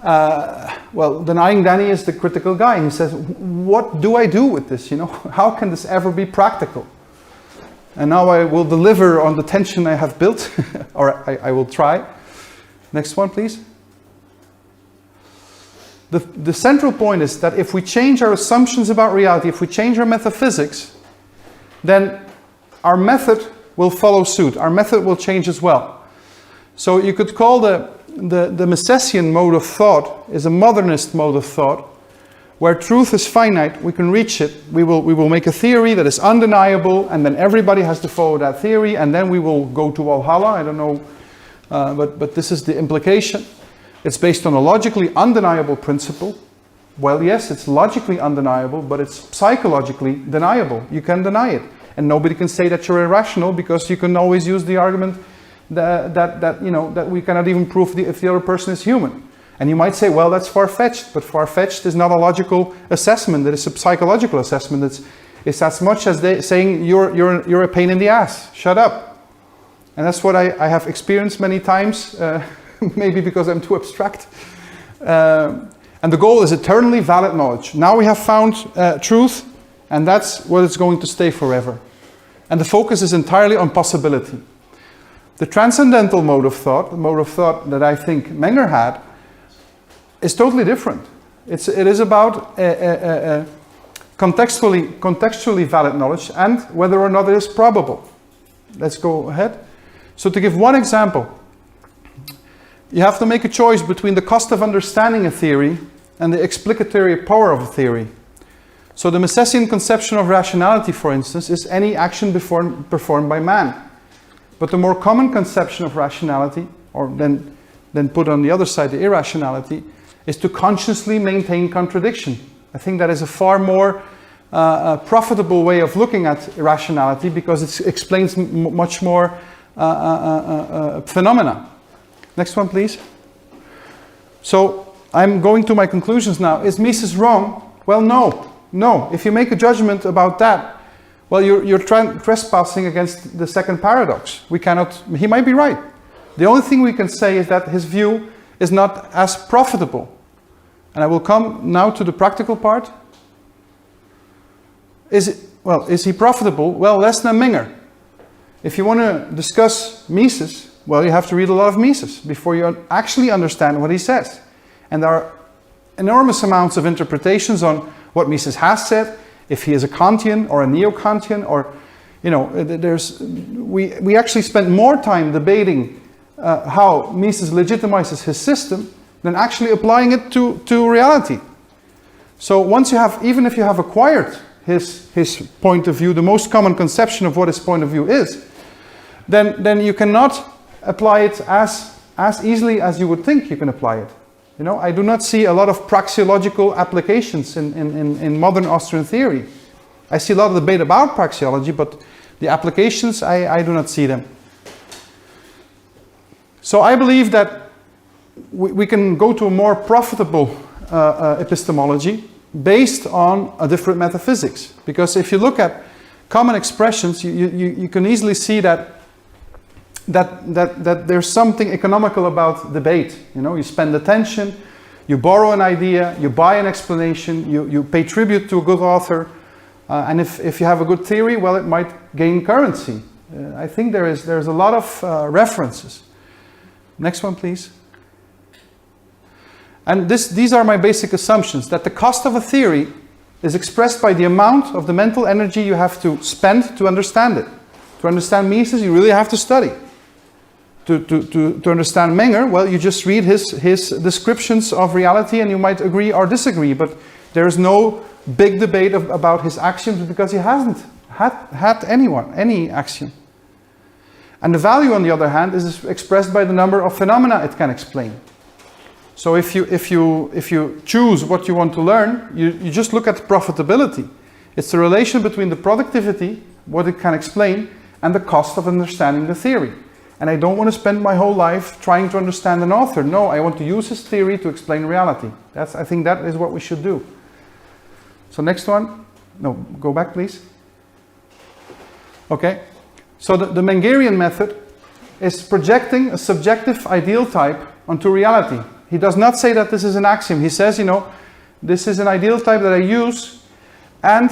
Well, denying Danny is the critical guy. He says, what do I do with this? You know, how can this ever be practical? And now I will deliver on the tension I have built, or I will try. Next one, please. The central point is that if we change our assumptions about reality, if we change our metaphysics, then our method will follow suit. Our method will change as well. So you could call the Misesian mode of thought is a modernist mode of thought, where truth is finite, we can reach it, we will make a theory that is undeniable, and then everybody has to follow that theory, and then we will go to Valhalla. I don't know, but this is the implication. It's based on a logically undeniable principle. Well, yes, it's logically undeniable, but it's psychologically deniable. You can deny it. And nobody can say that you're irrational, because you can always use the argument that we cannot even prove if the other person is human. And you might say, well, that's far-fetched, but far-fetched is not a logical assessment. It is a psychological assessment. It's as much as saying you're a pain in the ass. Shut up. And that's what I have experienced many times. Maybe because I'm too abstract. And the goal is eternally valid knowledge. Now we have found truth, and that's what is going to stay forever. And the focus is entirely on possibility. The transcendental mode of thought, the mode of thought that I think Menger had, is totally different. It is about contextually valid knowledge and whether or not it is probable. Let's go ahead. So to give one example, you have to make a choice between the cost of understanding a theory and the explicatory power of a theory. So the Misesian conception of rationality, for instance, is any action performed by man. But the more common conception of rationality, or then put on the other side the irrationality, is to consciously maintain contradiction. I think that is a far more profitable way of looking at irrationality, because it explains much more phenomena. Next one, please. So I'm going to my conclusions now. Is Mises wrong? Well, no. If you make a judgment about that, well, you're trespassing against the second paradox. He might be right. The only thing we can say is that his view is not as profitable. And I will come now to the practical part. Is he profitable? Well, less than Menger. If you want to discuss Mises, well, you have to read a lot of Mises before you actually understand what he says. And there are enormous amounts of interpretations on what Mises has said, if he is a Kantian or a neo-Kantian, or, you know, we actually spent more time debating how Mises legitimizes his system than actually applying it to reality. So once you have, even if you have acquired his point of view, the most common conception of what his point of view is, then you cannot apply it as easily as you would think you can apply it. You know, I do not see a lot of praxeological applications in modern Austrian theory. I see a lot of debate about praxeology, but the applications, I do not see them. So I believe that we can go to a more profitable epistemology based on a different metaphysics. Because if you look at common expressions, you can easily see that there's something economical about debate. You know, you spend attention, you borrow an idea, you buy an explanation, you pay tribute to a good author, and if you have a good theory, well, it might gain currency. I think there's a lot of references. Next one, please. And these are my basic assumptions, that the cost of a theory is expressed by the amount of the mental energy you have to spend to understand it. To understand Mises, you really have to study. To understand Menger, well, you just read his descriptions of reality, and you might agree or disagree, but there is no big debate about his axioms, because he hasn't had any axiom. And the value, on the other hand, is expressed by the number of phenomena it can explain. So if you choose what you want to learn, you just look at profitability. It's the relation between the productivity, what it can explain, and the cost of understanding the theory. And I don't want to spend my whole life trying to understand an author. No, I want to use his theory to explain reality. I think that is what we should do. So next one. No, go back, please. Okay. So the Mengerian method is projecting a subjective ideal type onto reality. He does not say that this is an axiom. He says, you know, this is an ideal type that I use, and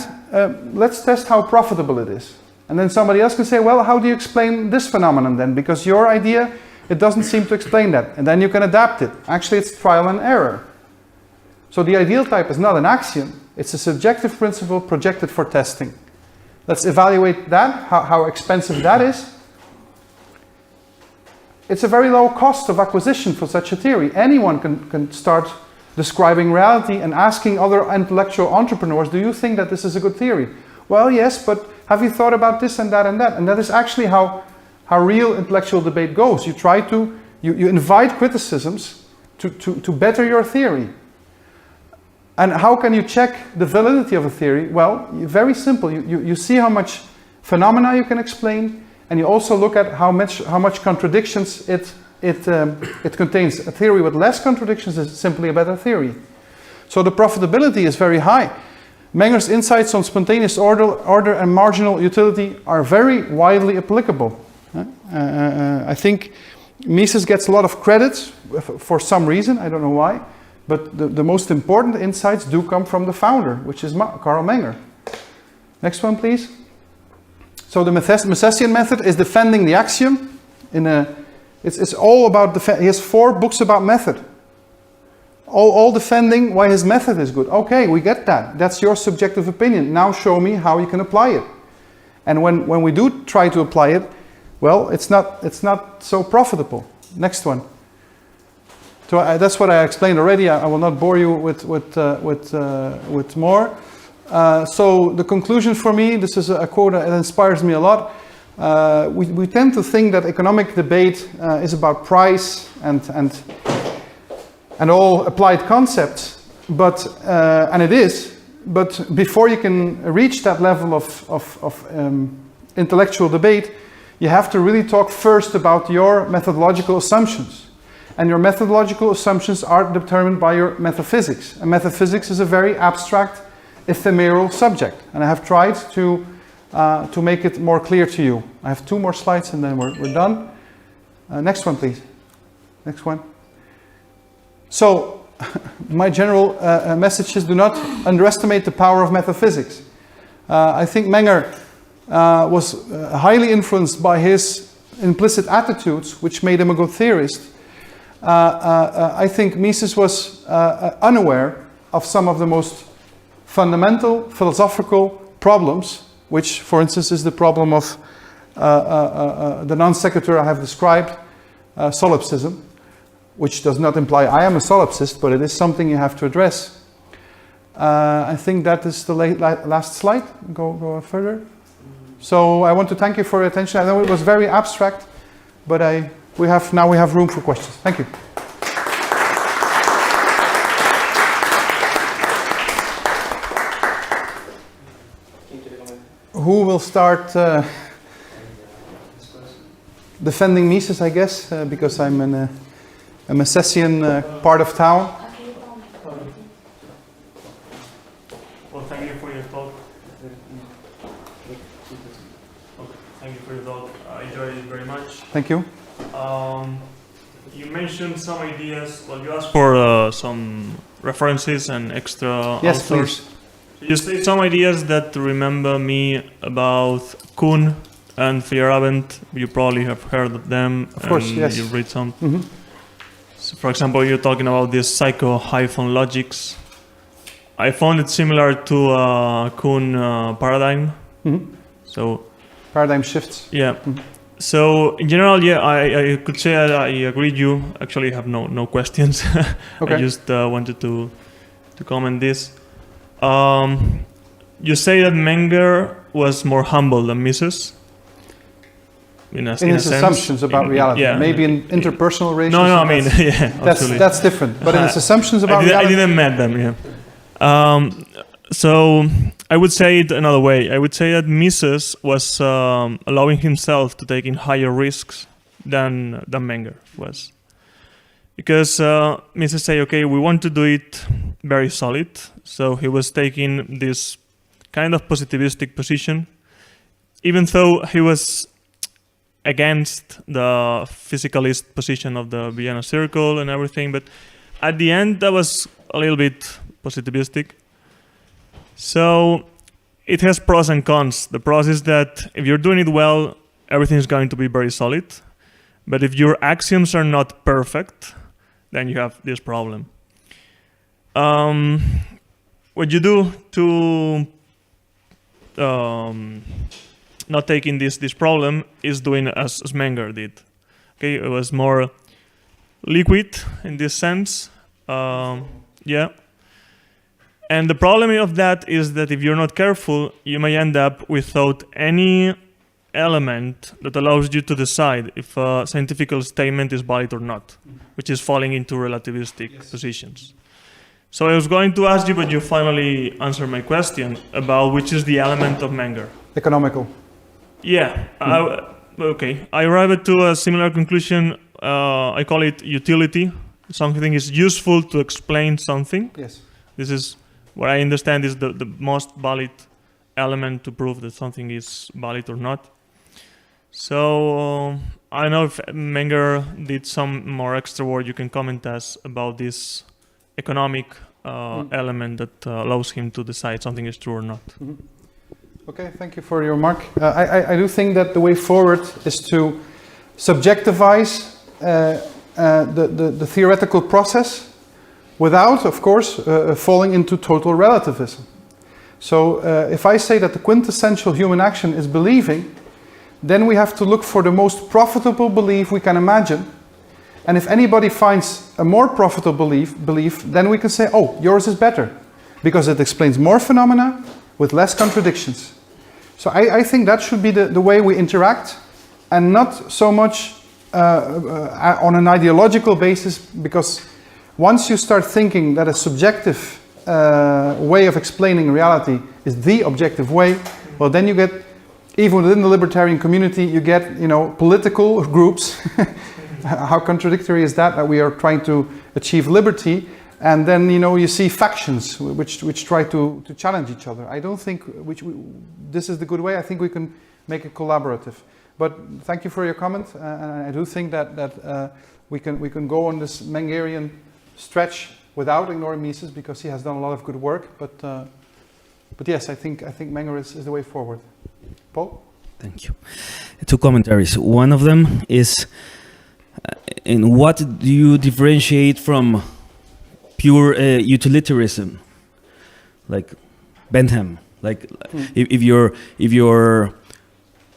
let's test how profitable it is. And then somebody else can say, well, how do you explain this phenomenon then? Because your idea, it doesn't seem to explain that. And then you can adapt it. Actually, it's trial and error. So the ideal type is not an axiom. It's a subjective principle projected for testing. Let's evaluate that, how expensive that is. It's a very low cost of acquisition for such a theory. Anyone can start describing reality and asking other intellectual entrepreneurs, do you think that this is a good theory? Well, yes, but have you thought about this and that and that? And that is actually how real intellectual debate goes. You try to, you invite criticisms to better your theory. And how can you check the validity of a theory? Well, very simple. You see how much phenomena you can explain, and you also look at how much contradictions it contains. A theory with less contradictions is simply a better theory. So the profitability is very high. Menger's insights on spontaneous order and marginal utility are very widely applicable. I think Mises gets a lot of credit for some reason, I don't know why, but the most important insights do come from the founder, which is Carl Menger. Next one, please. So the Misesian method is defending the axiom. It's all about he has 4 books about method. All defending why his method is good. Okay, we get that. That's your subjective opinion. Now show me how you can apply it. And when we do try to apply it, well, it's not so profitable. Next one. So that's what I explained already. I will not bore you with more. So the conclusion for me, this is a quote that inspires me a lot. We tend to think that economic debate is about price and all applied concepts, but and it is. But before you can reach that level of intellectual debate, you have to really talk first about your methodological assumptions. And your methodological assumptions are determined by your metaphysics. And metaphysics is a very abstract, ephemeral subject. And I have tried to make it more clear to you. I have 2 more slides and then we're done. Next one, please. Next one. So, my general message is do not underestimate the power of metaphysics. I think Menger was highly influenced by his implicit attitudes, which made him a good theorist. I think Mises was unaware of some of the most fundamental philosophical problems, which, for instance, is the problem of the non sequitur I have described, solipsism, which does not imply I am a solipsist, but it is something you have to address. I think that is the last slide. Go further. So I want to thank you for your attention. I know it was very abstract, but we have room for questions. Thank you. Who will start defending Mises, I guess, because I'm in a Misesian part of town. Well, thank you for your talk. Thank you for your talk. I enjoyed it very much. Thank you. You mentioned some ideas. Well, you asked for some references and extra Yes, authors. please. You say some ideas that remember me about Kuhn and Feyerabend. You probably have heard of them. Of course, yes. You read some. Mm-hmm. So for example, you're talking about this psycho-logics. I found it similar to Kuhn paradigm. Mm-hmm. So Paradigm shifts. yeah. Mm-hmm. So in general, yeah, I could say I agree with you. Actually, I have no questions. Okay. I just wanted to comment this. You say that Menger was more humble than Mises. In his sense, assumptions about reality. Yeah. Maybe in interpersonal relationships. No, I mean, yeah, that's different. But in his assumptions about reality. I didn't met them, yeah. So I would say it another way. I would say that Mises was allowing himself to take in higher risks than Menger was. Because Mises say, okay, we want to do it very solid. So he was taking this kind of positivistic position, even though he was against the physicalist position of the Vienna Circle and everything, but at the end that was a little bit positivistic. So it has pros and cons. The pros is that if you're doing it well, everything is going to be very solid. But if your axioms are not perfect, then you have this problem. What you do to not taking this problem is doing as Menger did. Okay, it was more liquid in this sense. Yeah. And the problem of that is that if you're not careful, you may end up without any element that allows you to decide if a scientific statement is valid or not, which is falling into relativistic positions. So I was going to ask you, but you finally answered my question about which is the element of Menger. Economical. Yeah. Okay. I arrived to a similar conclusion. I call it utility. Something is useful to explain something. Yes. This is what I understand is the most valid element to prove that something is valid or not. So I don't know if Menger did some more extra work you can comment us about this economic element that allows him to decide something is true or not. Mm-hmm. Okay, thank you for your remark. I do think that the way forward is to subjectivize the theoretical process without, of course, falling into total relativism. So if I say that the quintessential human action is believing, then we have to look for the most profitable belief we can imagine. And if anybody finds a more profitable belief, then we can say, oh, yours is better, because it explains more phenomena with less contradictions. So I think that should be the way we interact, and not so much on an ideological basis, because once you start thinking that a subjective way of explaining reality is the objective way, well, then you get, even within the libertarian community, you get, political groups. How contradictory is that we are trying to achieve liberty, and then you see factions which try to challenge each other. I don't think this is the good way. I think we can make it collaborative. But thank you for your comment, and I do think that we can go on this Mengerian stretch without ignoring Mises, because he has done a lot of good work. But yes, I think Menger is the way forward. Paul? Thank you. Two commentaries. One of them is, in what do you differentiate from pure utilitarianism, like Bentham? Like if your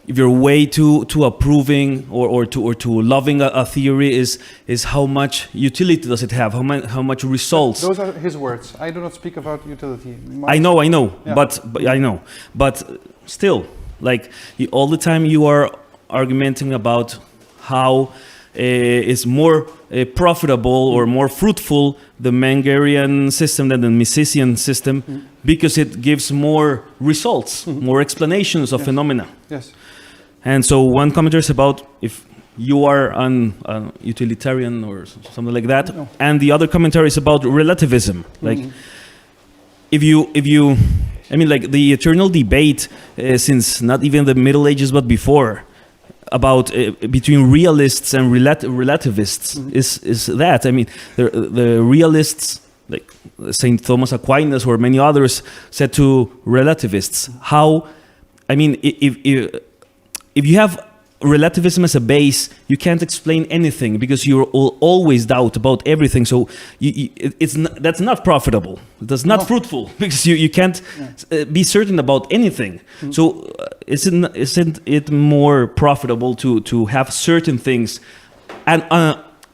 way to approving or to loving a theory is how much utility does it have? How much results? Those are his words. I do not speak about utility. I know. Yeah. But I know. But still, like all the time you are arguing about how is more profitable or more fruitful the Mengerian system than the Misesian system, because it gives more results, more explanations of phenomena. Yes. And so one commentary is about if you are an utilitarian or something like that, and the other commentary is about relativism. Like if you, I mean, like the eternal debate since not even the Middle Ages but before, about between realists and relativists is that. I mean, the realists, like Saint Thomas Aquinas or many others, said to relativists, how, I mean, if you have relativism as a base, you can't explain anything, because you always doubt about everything. So that's not profitable. That's not fruitful, because you can't be certain about anything. So isn't it more profitable to have certain things, and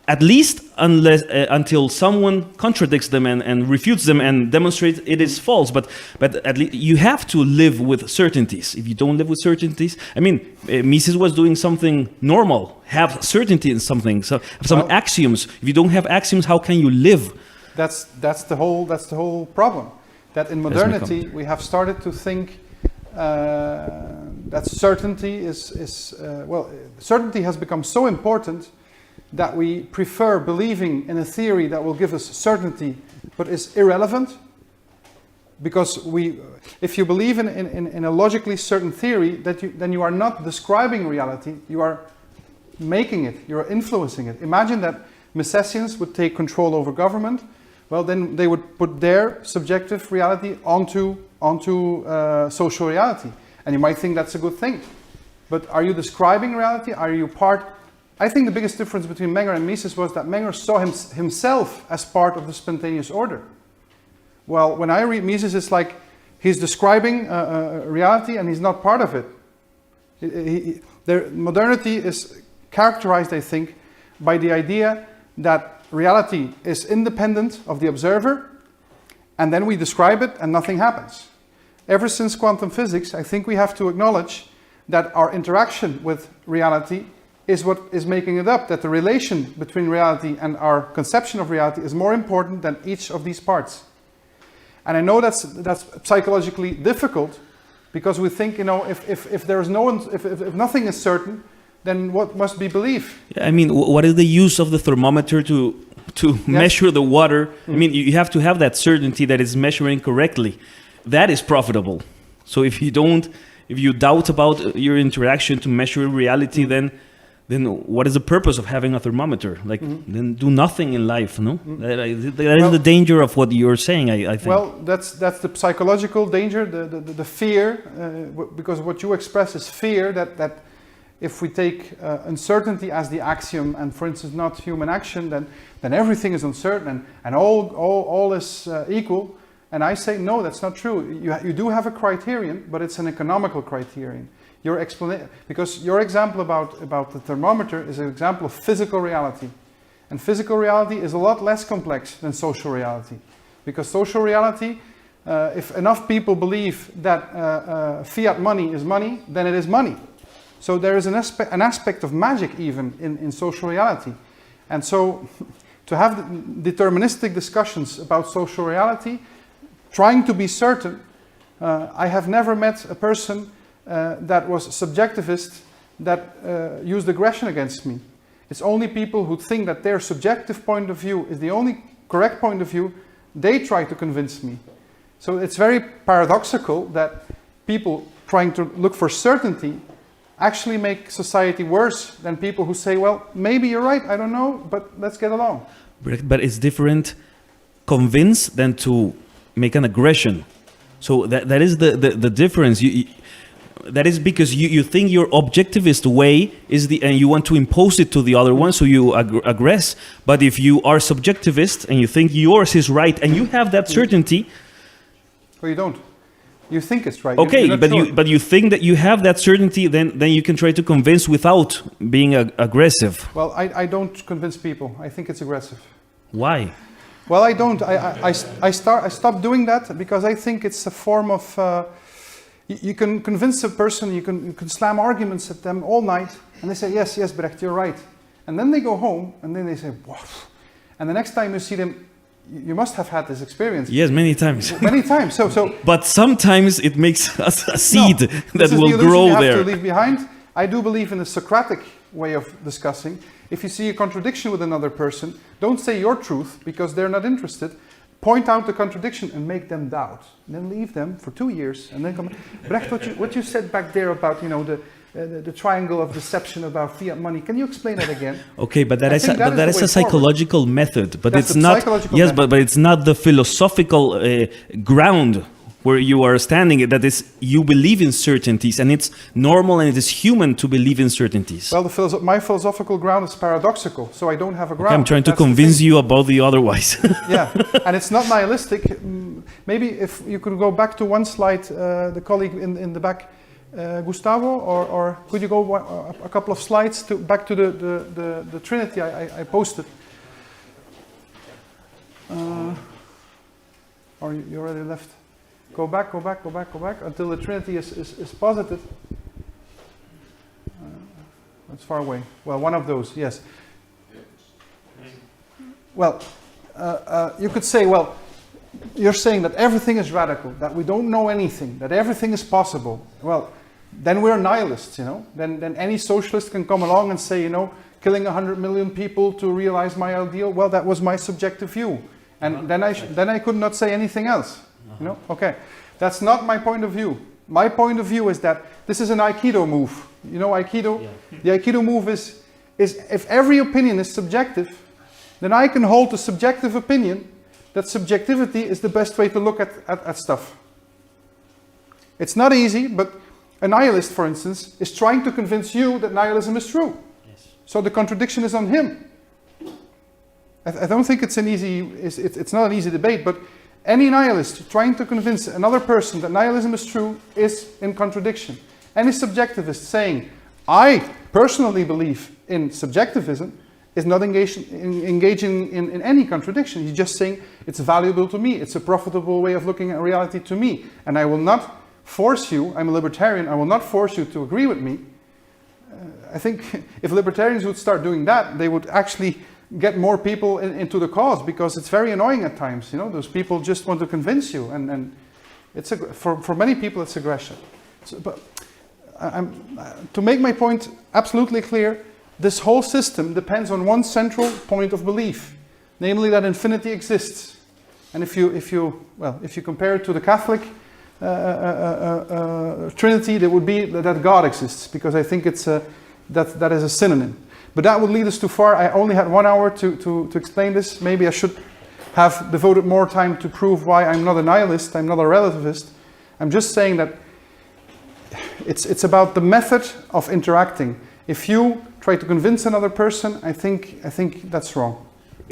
at least until someone contradicts them and refutes them and demonstrates it is false. But at least you have to live with certainties. If you don't live with certainties, I mean, Mises was doing something normal. Have certainty in something. So some axioms. If you don't have axioms, how can you live? That's the whole problem. That in modernity we have started to think that certainty certainty has become so important that we prefer believing in a theory that will give us certainty but is irrelevant. Because if you believe in a logically certain theory, then you are not describing reality, you are making it, you're influencing it. Imagine that Misesians would take control over government. Well, then they would put their subjective reality onto social reality. And you might think that's a good thing. But are you describing reality? Are you part? I think the biggest difference between Menger and Mises was that Menger saw himself as part of the spontaneous order. Well, when I read Mises, it's like he's describing reality and he's not part of it. Modernity is characterized, I think, by the idea that reality is independent of the observer, and then we describe it and nothing happens. Ever since quantum physics, I think we have to acknowledge that our interaction with reality is what is making it up, that the relation between reality and our conception of reality is more important than each of these parts. And I know that's psychologically difficult, because we think, if nothing is certain, then what must be belief? I mean, what is the use of the thermometer to measure the water? I mean, you have to have that certainty that it's measuring correctly. That is profitable. So if you doubt about your interaction to measure reality, then what is the purpose of having a thermometer? Then do nothing in life, no? That is the danger of what you're saying, I think. Well, that's the psychological danger, the fear, because what you express is fear that if we take uncertainty as the axiom and, for instance, not human action, then everything is uncertain and all is equal. And I say, no, that's not true. You do have a criterion, but it's an economical criterion. Because your example about the thermometer is an example of physical reality. And physical reality is a lot less complex than social reality. Because social reality, if enough people believe that fiat money is money, then it is money. So there is an aspect of magic even in social reality. And so to have deterministic discussions about social reality, trying to be certain, I have never met a person that was subjectivist that used aggression against me. It's only people who think that their subjective point of view is the only correct point of view, they try to convince me. So it's very paradoxical that people trying to look for certainty actually make society worse than people who say, well, maybe you're right, I don't know, but let's get along. But it's different convince than to make an aggression. So that is the difference. That is because you think your objectivist way is and you want to impose it to the other one, so you aggress. But if you are subjectivist and you think yours is right and you have that certainty, well, you don't. You think it's right. Okay, you're but you think that you have that certainty, then you can try to convince without being aggressive. Well, I don't convince people. I think it's aggressive. Why? Well, I don't. I stopped doing that because I think it's a form of. You can convince a person. You can slam arguments at them all night, and they say yes, Brecht, you're right. And then they go home, and then they say, wow. And the next time you see them, you must have had this experience. Yes, many times. Many times. So. But sometimes it makes a seed that will grow you have there. To leave behind. I do believe in the Socratic way of discussing. If you see a contradiction with another person, don't say your truth because they're not interested. Point out the contradiction and make them doubt. And then leave them for 2 years and then come. Brecht, what you said back there about the triangle of deception about fiat money. Can you explain that again? Okay, but that is a psychological method. But that's it's not. Yes, method. but it's not the philosophical ground where you are standing. That is, you believe in certainties, and it's normal and it is human to believe in certainties. Well, my philosophical ground is paradoxical, so I don't have a ground. Okay, I'm trying to convince you about the otherwise. Yeah, and it's not nihilistic. Maybe if you could go back to one slide, the colleague in the back. Gustavo, or could you go a couple of slides back to the Trinity I posted? Or you already left? Go back until the Trinity is posited. That's far away. Well, one of those, yes. Well, you could say, well, you're saying that everything is radical, that we don't know anything, that everything is possible. Well, then we're nihilists, Then any socialist can come along and say, killing 100 million people to realize my ideal. Well, that was my subjective view, and then I could not say anything else. Okay, that's not my point of view. My point of view is that this is an Aikido move. Aikido. Yeah. The Aikido move is is if every opinion is subjective, then I can hold the subjective opinion that subjectivity is the best way to look at stuff. It's not easy, but a nihilist, for instance, is trying to convince you that nihilism is true. Yes. So the contradiction is on him. I don't think it's it's not an easy debate, but any nihilist trying to convince another person that nihilism is true is in contradiction. Any subjectivist saying, I personally believe in subjectivism, is not engaging in any contradiction. He's just saying, it's valuable to me, it's a profitable way of looking at reality to me, and I will not force you, I'm a libertarian, I will not force you to agree with me. I think if libertarians would start doing that, they would actually get more people into the cause, because it's very annoying at times. You know, those people just want to convince you, and it's for many people it's aggression. So, but to make my point absolutely clear, this whole system depends on one central point of belief, namely that infinity exists. And if you compare it to the Catholic Trinity, that would be that God exists, because I think it's that is a synonym. But that would lead us too far. I only had 1 hour to explain this. Maybe I should have devoted more time to prove why I'm not a nihilist, I'm not a relativist. I'm just saying that it's about the method of interacting. If you try to convince another person, I think that's wrong.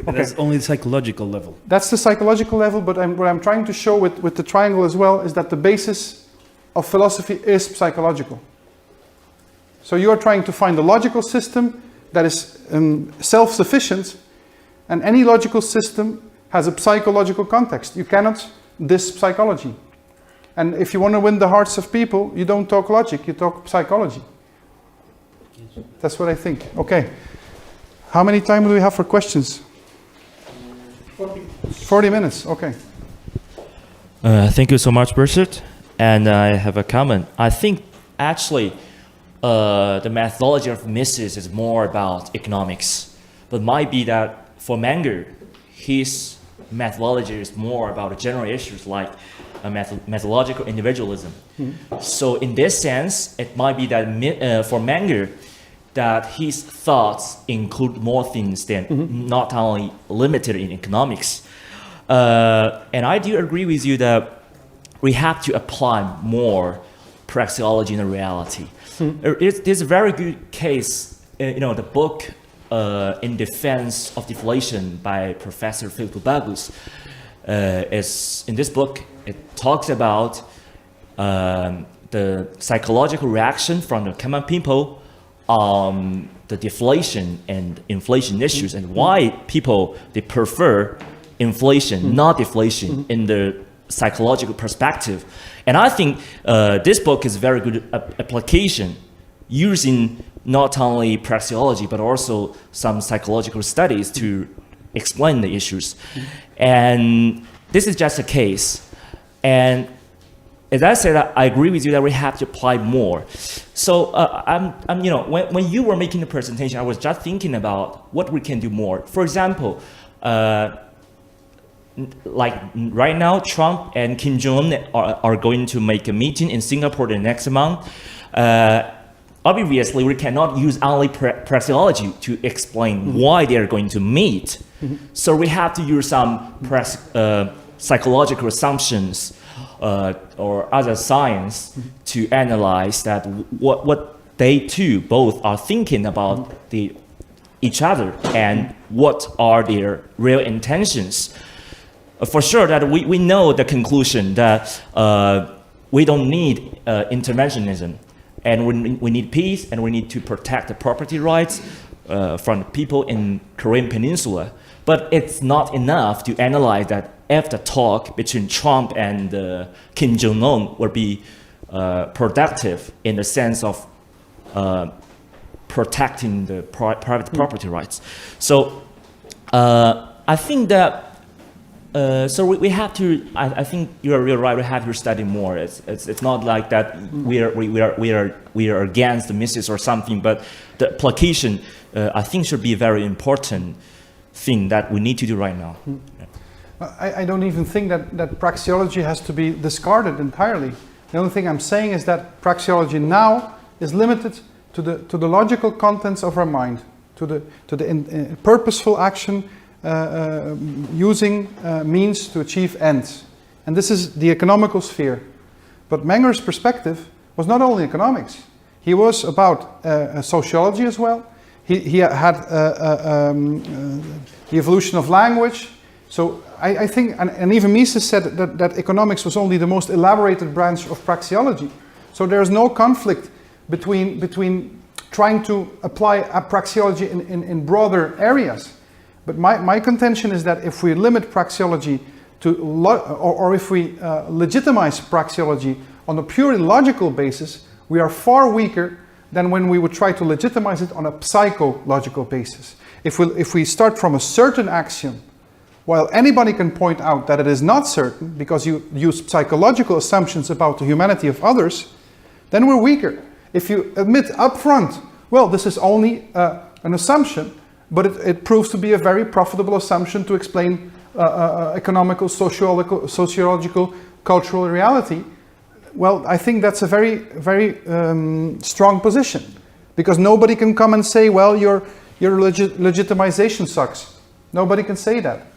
But that's only the psychological level. That's the psychological level, but what I'm trying to show with the triangle as well is that the basis of philosophy is psychological. So you are trying to find a logical system that is self-sufficient, and any logical system has a psychological context. You cannot diss psychology. And if you want to win the hearts of people, you don't talk logic, you talk psychology. That's what I think. Okay. How many time do we have for questions? 40 minutes, okay. Thank you so much, Brecht. And I have a comment. I think actually the methodology of Mises is more about economics, but might be that for Menger, his methodology is more about general issues like methodological individualism. Mm-hmm. So in this sense, it might be that for Menger, that his thoughts include more things than not only limited in economics. And I do agree with you that we have to apply more praxeology in reality. There's a very good case, the book In Defense of Deflation by Professor Philip Bagus. In this book, it talks about the psychological reaction from the common people on the deflation and inflation issues, and why people, they prefer inflation, not deflation, in the psychological perspective. And I think this book is a very good application, using not only praxeology but also some psychological studies to explain the issues. And this is just a case. And as I said, I agree with you that we have to apply more. So when you were making the presentation, I was just thinking about what we can do more. For example, like right now, Trump and Kim Jong-un are going to make a meeting in Singapore the next month. Obviously, we cannot use only praxeology to explain why they are going to meet. So we have to use some psychological assumptions or other science to analyze that what they two both are thinking about each other and what are their real intentions. For sure that we know the conclusion that we don't need interventionism, and we need peace, and we need to protect the property rights from people in Korean Peninsula. But it's not enough to analyze that if the talk between Trump and Kim Jong-un will be productive in the sense of protecting the private property rights. So I think that so we have to. I think you're right. We have to study more. It's not like that we are against the Mises or something. But the application, I think, should be a very important thing that we need to do right now. I don't even think that praxeology has to be discarded entirely. The only thing I'm saying is that praxeology now is limited to the logical contents of our mind. to the purposeful action using means to achieve ends. And this is the economical sphere. But Menger's perspective was not only economics. He was about sociology as well. He had the evolution of language. So I think, and even Mises said that economics was only the most elaborated branch of praxeology. So there is no conflict between trying to apply praxeology in broader areas. But my contention is that if we limit praxeology to, or if we legitimize praxeology on a purely logical basis, we are far weaker than when we would try to legitimize it on a psychological basis. If we start from a certain axiom, while anybody can point out that it is not certain, because you use psychological assumptions about the humanity of others, then we're weaker. If you admit up front, well, this is only an assumption, but it proves to be a very profitable assumption to explain economical, sociological, cultural reality, well, I think that's a very, very strong position. Because nobody can come and say, well, your legitimization sucks. Nobody can say that.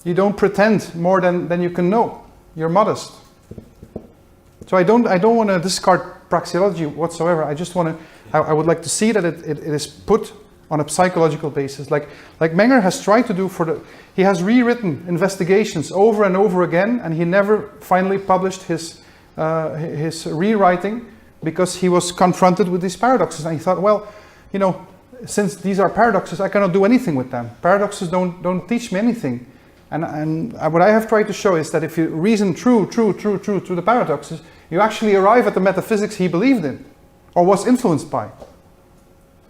You don't pretend more than you can know. You're modest. So I don't want to discard praxeology whatsoever. I just want to, I would like to see that it is put on a psychological basis, like Menger has tried to do he has rewritten investigations over and over again, and he never finally published his rewriting because he was confronted with these paradoxes, and he thought, well, you know, since these are paradoxes, I cannot do anything with them. Paradoxes don't teach me anything, and what I have tried to show is that if you reason through the paradoxes, you actually arrive at the metaphysics he believed in or was influenced by.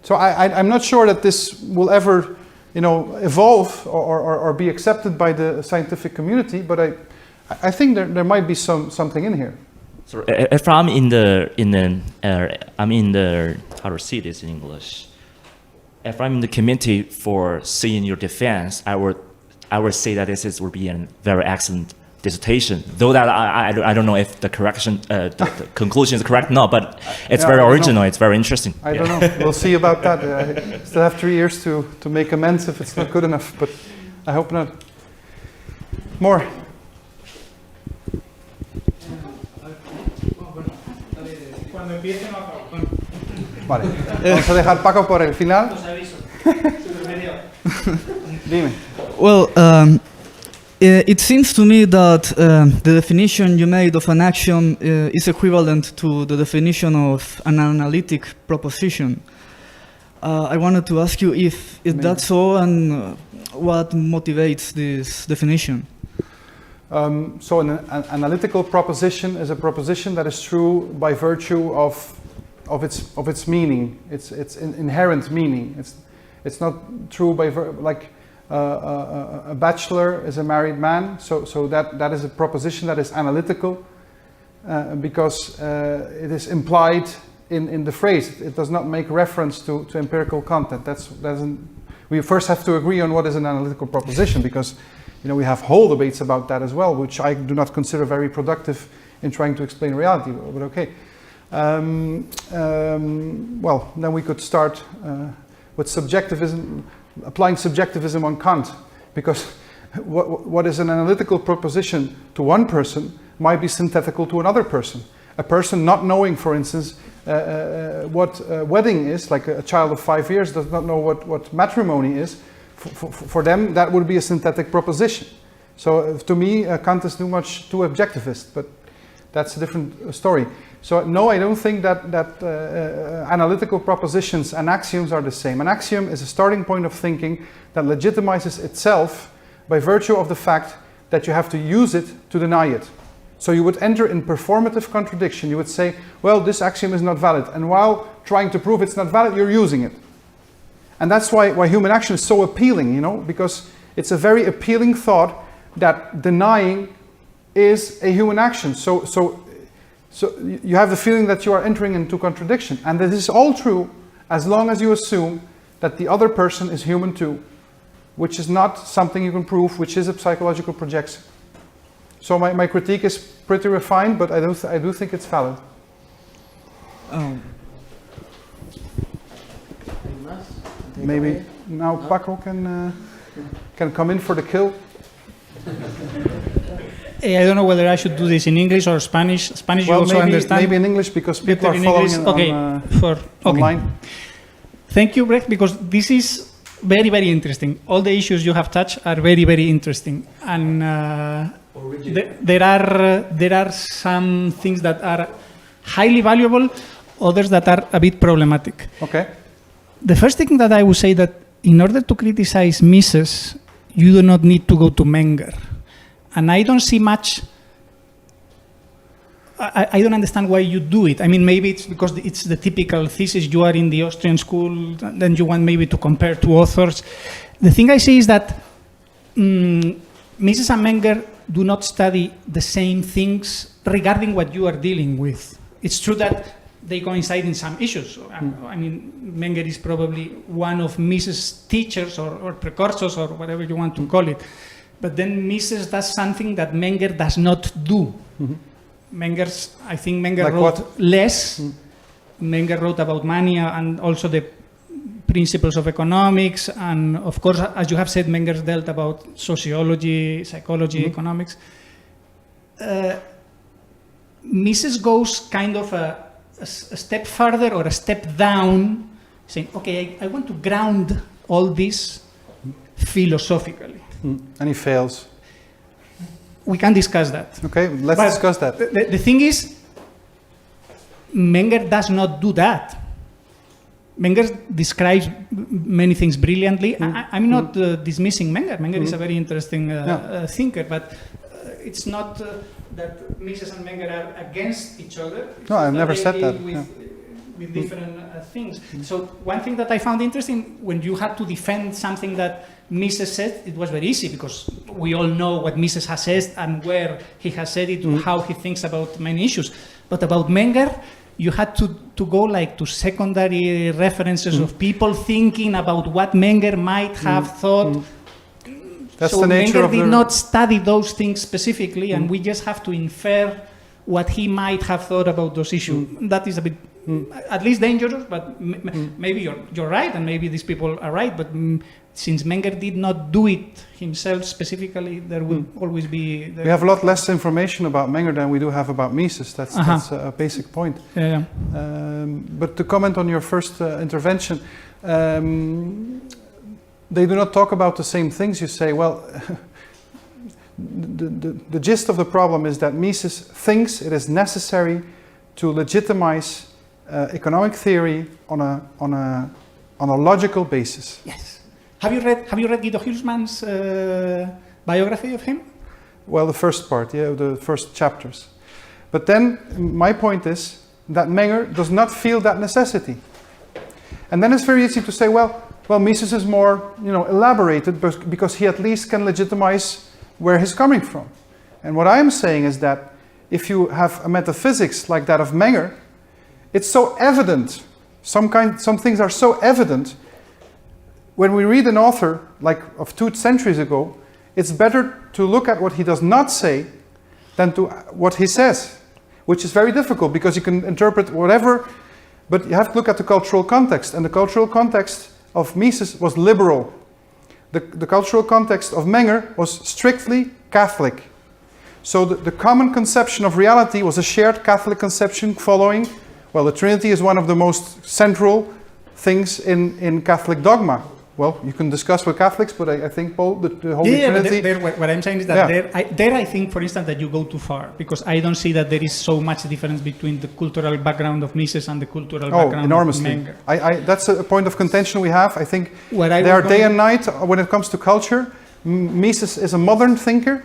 So I'm not sure that this will ever, you know, evolve or be accepted by the scientific community, but I think there might be something in here. So if I'm in the how to say this in English? If I'm in the committee for seeing your defense, I would say that this would be a very excellent dissertation. Though that I don't know if the correction the conclusion is correct or not, but it's very original. It's very interesting. I don't know. We'll see about that. I still have 3 years to make amends if it's not good enough, but I hope not. More. Vale. Vamos a dejar Paco por el final. Dime. Well, it seems to me that the definition you made of an axiom is equivalent to the definition of an analytic proposition. I wanted to ask you if that's so, and what motivates this definition. So an analytical proposition is a proposition that is true by virtue of its meaning, its inherent meaning. It's not true by a bachelor is a married man, so that is a proposition that is analytical because it is implied in the phrase. It does not make reference to empirical content. We first have to agree on what is an analytical proposition, because we have whole debates about that as well, which I do not consider very productive in trying to explain reality, but okay. Well, then we could start with subjectivism, applying subjectivism on Kant, because what is an analytical proposition to one person might be synthetical to another person. A person not knowing, for instance, what wedding is, like a child of 5 years does not know what matrimony is. For them, that would be a synthetic proposition. So to me, Kant is too objectivist, but that's a different story. So no, I don't think that analytical propositions and axioms are the same. An axiom is a starting point of thinking that legitimizes itself by virtue of the fact that you have to use it to deny it. So you would enter in performative contradiction. You would say, well, this axiom is not valid. And while trying to prove it's not valid, you're using it. And that's why human action is so appealing, because it's a very appealing thought that denying is a human action. So you have the feeling that you are entering into contradiction. And this is all true as long as you assume that the other person is human too, which is not something you can prove, which is a psychological projection. So my critique is pretty refined, but I do think it's valid. Maybe now Paco can come in for the kill. I don't know whether I should do this in English or Spanish. Spanish you also understand? Maybe in English, because people Better are in following English. on, online. Thank you, Brecht, because this is very, very interesting. All the issues you have touched are very, very interesting. And there are some things that are highly valuable, others that are a bit problematic. Okay. The first thing that I would say that in order to criticize Mises, you do not need to go to Menger. And I don't see much, I don't understand why you do it. I mean, maybe it's because it's the typical thesis, you are in the Austrian school, then you want maybe to compare two authors. The thing I see is that Mises and Menger do not study the same things regarding what you are dealing with. It's true that they coincide in some issues. I mean, Menger is probably one of Mises' teachers or precursors or whatever you want to call it. But then Mises does something that Menger does not do. I think Menger like wrote what? less. Menger wrote about money and also the principles of economics. And of course, as you have said, Menger dealt about sociology, psychology, economics. Mises goes kind of a step further or a step down, saying, okay, I want to ground all this philosophically. And he fails. We can discuss that. Okay, let's discuss that. The thing is, Menger does not do that. Menger describes many things brilliantly. I'm not dismissing Menger. Menger is a very interesting thinker, but it's not that Mises and Menger are against each other. No, I've never said that. With different things. So one thing that I found interesting, when you had to defend something that Mises said, it was very easy because we all know what Mises has said and where he has said it, how he thinks about many issues. But about Menger, you had to go like to secondary references of people thinking about what Menger might have thought. That's so the nature Menger of did not study those things specifically, and we just have to infer what he might have thought about those issues. That is a bit, at least dangerous, but maybe you're right, and maybe these people are right, but since Menger did not do it himself specifically, there will always be... We have a lot less information about Menger than we do have about Mises. That's a basic point. Yeah. But to comment on your first intervention, they do not talk about the same things. You say, well, the gist of the problem is that Mises thinks it is necessary to legitimize economic theory on a logical basis. Yes. Have you read Guido Hülsmann's biography of him? Well, the first part, the first chapters. But then my point is that Menger does not feel that necessity. And then it's very easy to say, well, Mises is more, elaborated because he at least can legitimize where he's coming from. And what I'm saying is that if you have a metaphysics like that of Menger, it's so evident. Some things are so evident. When we read an author like of 2 centuries ago, it's better to look at what he does not say than to what he says, which is very difficult because you can interpret whatever, but you have to look at the cultural context. And the cultural context of Mises was liberal. The cultural context of Menger was strictly Catholic. So the common conception of reality was a shared Catholic conception following, well, the Trinity is one of the most central things in Catholic dogma. Well, you can discuss with Catholics, but I think both the Holy Trinity... But what I'm saying is that I think, for instance, that you go too far, because I don't see that there is so much difference between the cultural background of Mises and the cultural background enormously. of Menger. That's a point of contention we have. I think they are day and night when it comes to culture. Mises is a modern thinker.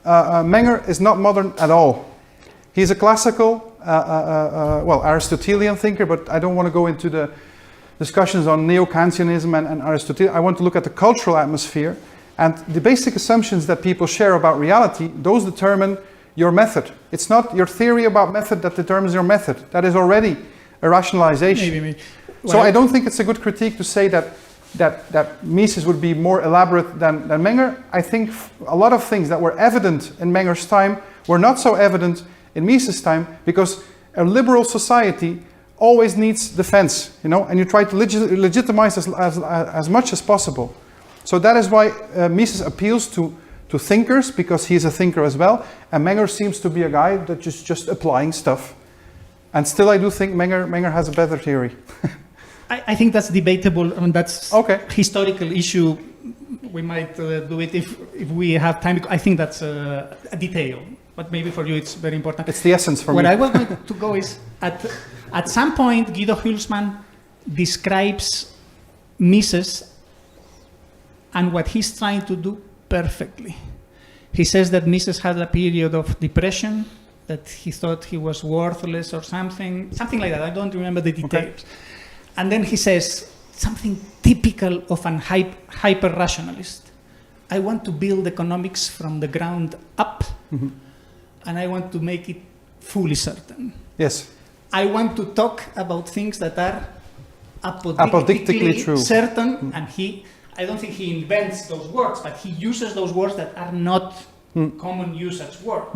Menger is not modern at all. He's a classical, Aristotelian thinker, but I don't want to go into the discussions on neo-Kantianism and Aristotle. I want to look at the cultural atmosphere and the basic assumptions that people share about reality. Those determine your method. It's not your theory about method that determines your method. That is already a rationalization. Maybe. So I don't think it's a good critique to say that Mises would be more elaborate than Menger. I think a lot of things that were evident in Menger's time were not so evident in Mises' time, because a liberal society always needs defense, you know, and you try to legitimize as much as possible. So that is why Mises appeals to thinkers, because he's a thinker as well, and Menger seems to be a guy that is just applying stuff. And still I do think Menger has a better theory. I think that's debatable. I mean, that's Okay. historical issue. We might do it if we have time. I think that's a detail, but maybe for you it's very important. It's the essence for Where me. I was going to go is, at some point, Guido Hülsmann describes Mises and what he's trying to do perfectly. He says that Mises had a period of depression, that he thought he was worthless or something like that. I don't remember the details. Okay. And then he says something typical of an hyper-rationalist. I want to build economics from the ground up, and I want to make it fully certain. Yes. I want to talk about things that are Apodictically true. certain, and I don't think he invents those words, but he uses those words that are not common usage words,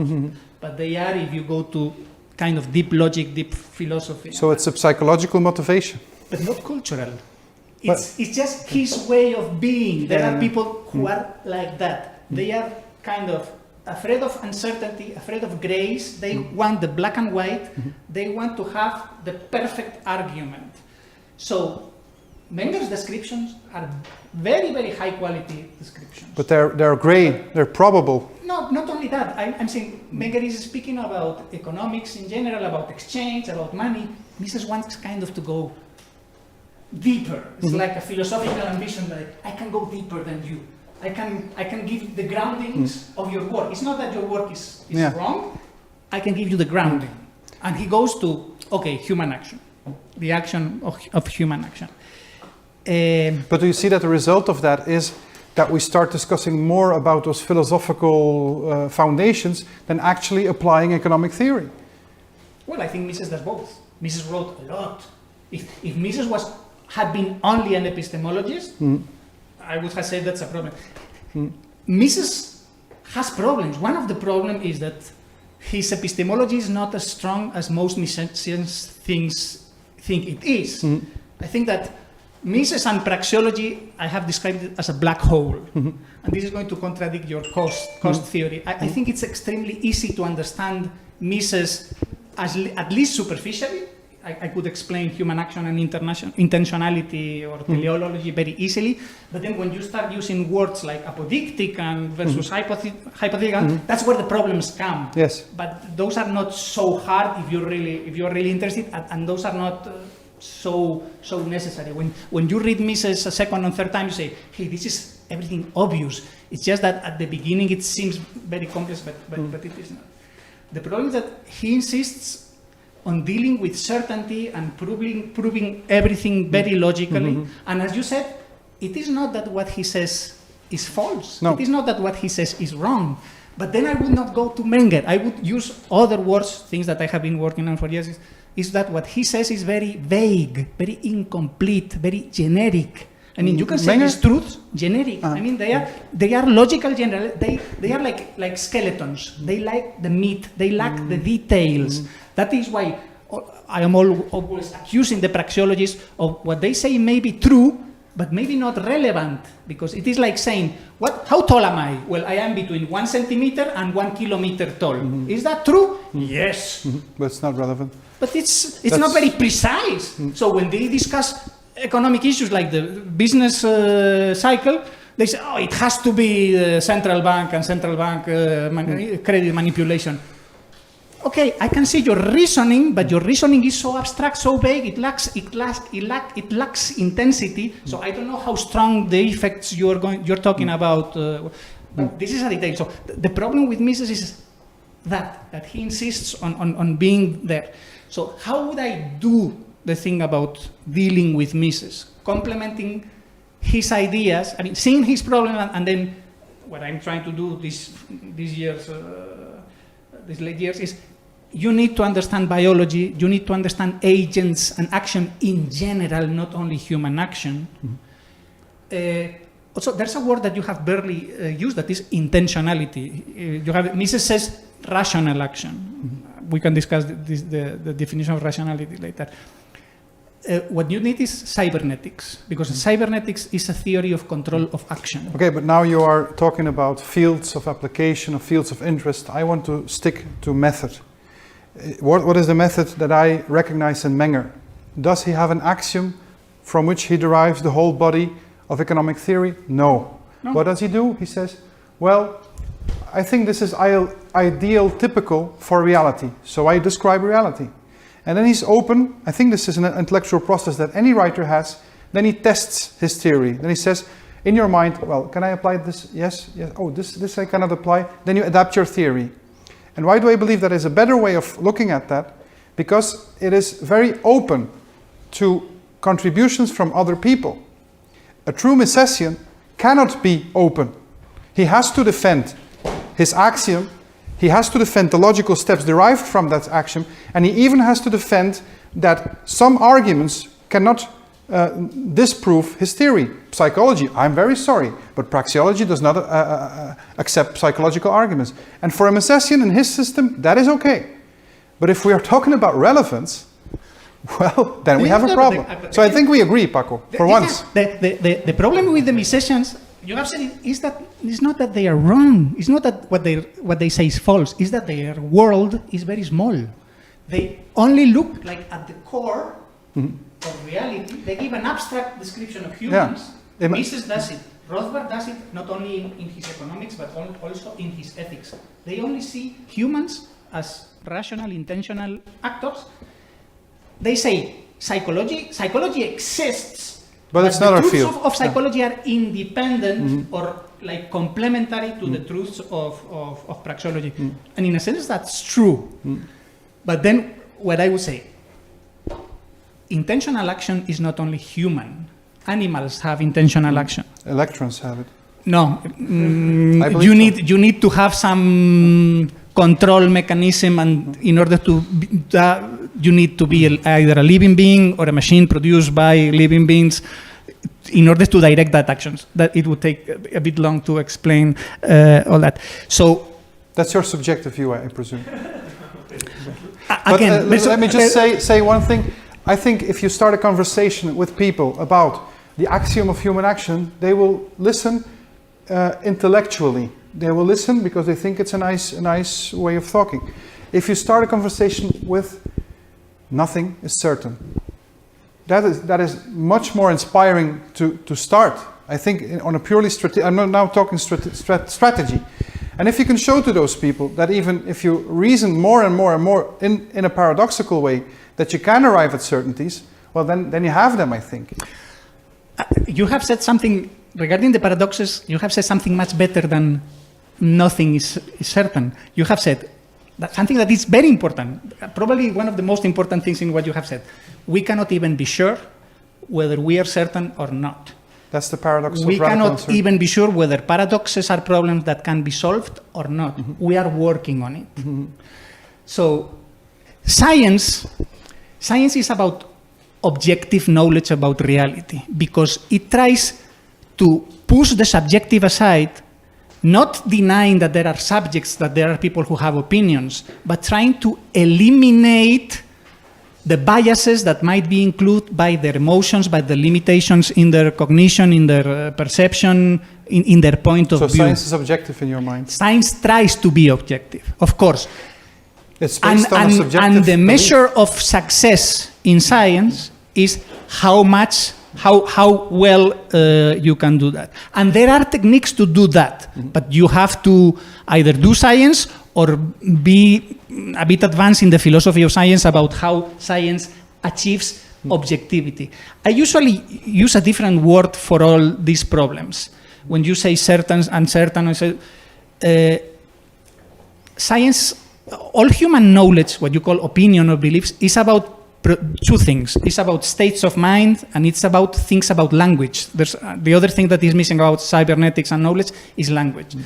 but they are if you go to kind of deep logic, deep philosophy. So it's a psychological motivation. But not cultural. It's just his way of being. There are people who are like that. They are kind of afraid of uncertainty, afraid of grace. They want the black and white. They want to have the perfect argument. So Menger's descriptions are very, very high quality descriptions. But they're gray, they're probable. No, not only that. I'm saying Menger is speaking about economics in general, about exchange, about money. Mises wants kind of to go deeper. It's like a philosophical ambition that I can go deeper than you. I can give the groundings of your work. It's not that your work is wrong. I can give you the grounding. And he goes to, human action. The action of human action. But do you see that the result of that is that we start discussing more about those philosophical foundations than actually applying economic theory? Well, I think Mises does both. Mises wrote a lot. If Mises had been only an epistemologist, I would have said that's a problem. Mises has problems. One of the problems is that his epistemology is not as strong as most Misesians think it is. I think that Mises and praxeology, I have described it as a black hole. And this is going to contradict your cost theory. I think it's extremely easy to understand Mises at least superficially. I could explain human action and intentionality or teleology very easily, but then when you start using words like apodictic and versus hypothetical, that's where the problems come. Yes. But those are not so hard if you're really interested, and those are not so necessary. When you read Mises a second and third time, you say, hey, this is everything obvious. It's just that at the beginning it seems very complex, but it is not. The problem is that he insists on dealing with certainty and proving everything very logically. And as you said, it is not that what he says is false. No. It is not that what he says is wrong. But then I would not go to Menger. I would use other words, things that I have been working on for years, is that what he says is very vague, very incomplete, very generic. I mean, you can say these truths generic. I mean, they are logical general. They are like skeletons. They lack the meat. They lack the details. That is why I am always accusing the praxeologists of what they say may be true, but maybe not relevant, because it is like saying, how tall am I? Well, I am between 1 centimeter and 1 kilometer tall. Is that true? Yes. But it's not relevant. But it's not very precise. So when they discuss economic issues like the business cycle, they say, it has to be the central bank and central bank credit manipulation. Okay, I can see your reasoning, but your reasoning is so abstract, so vague, it lacks intensity. So I don't know how strong the effects you're talking about. But this is a detail. So the problem with Mises is that he insists on being there. So how would I do the thing about dealing with Mises? Complementing his ideas, I mean, seeing his problem, and then what I'm trying to do these late years is, you need to understand biology, you need to understand agents and action in general, not only human action. Also, there's a word that you have barely used, that is intentionality. Mises says rational action. We can discuss the definition of rationality later. What you need is cybernetics, because cybernetics is a theory of control of action. Okay, but now you are talking about fields of application, or fields of interest. I want to stick to method. What is the method that I recognize in Menger? Does he have an axiom from which he derives the whole body of economic theory? No. What does he do? He says, well, I think this is ideal, typical for reality. So I describe reality. And then he's open. I think this is an intellectual process that any writer has. Then he tests his theory. Then he says, in your mind, well, can I apply this? Yes, yes. Oh, this I cannot apply. Then you adapt your theory. And why do I believe that is a better way of looking at that? Because it is very open to contributions from other people. A true Misesian cannot be open. He has to defend his axiom. He has to defend the logical steps derived from that axiom, and he even has to defend that some arguments cannot disprove his theory. Psychology, I'm very sorry, but praxeology does not accept psychological arguments. And for a Misesian in his system, that is okay. But if we are talking about relevance, well, then we have a problem. So I think we agree, Paco, for once. The problem with the Misesians, you have said, is that it's not that they are wrong. It's not that what they say is false. It's that their world is very small. They only look like at the core of reality. They give an abstract description of humans. Yeah. Mises does it. Rothbard does it not only in his economics but also in his ethics. They only see humans as rational, intentional actors. They say psychology exists. But it's not our field. The truths of psychology are independent or like complementary to the truths of praxeology. And in a sense, that's true. But then what I would say, intentional action is not only human. Animals have intentional action. Electrons have it. No, you need to have some control mechanism, and in order to you need to be either a living being or a machine produced by living beings in order to direct that actions. That it would take a bit long to explain all that. So that's your subjective view, I presume. Again, let me just say one thing. I think if you start a conversation with people about the axiom of human action, they will listen intellectually. They will listen because they think it's a nice way of talking. If you start a conversation with nothing is certain, that is much more inspiring to start. I think on a purely I'm not now talking strategy. And if you can show to those people that even if you reason more and more and more in a paradoxical way, that you can arrive at certainties, well then you have them, I think. You have said something regarding the paradoxes. You have said something much better than nothing is certain. You have said that something that is very important, probably one of the most important things in what you have said. We cannot even be sure whether we are certain or not. That's the paradox of we cannot uncertainty. even be sure whether paradoxes are problems that can be solved or not. We are working on it. So science is about objective knowledge about reality, because it tries to push the subjective aside, not denying that there are subjects, that there are people who have opinions, but trying to eliminate the biases that might be included by their emotions, by the limitations in their cognition, in their perception, in their point of view. So science is objective in your mind? Science tries to be objective, of course. It's based on a subjective and the belief. measure of success in science is how well you can do that. And there are techniques to do that, but you have to either do science or be a bit advanced in the philosophy of science about how science achieves objectivity. I usually use a different word for all these problems. When you say certain, uncertain, science, all human knowledge, what you call opinion or beliefs, is about two things. It's about states of mind, and it's about things about language. There's the other thing that is missing about cybernetics and knowledge is language.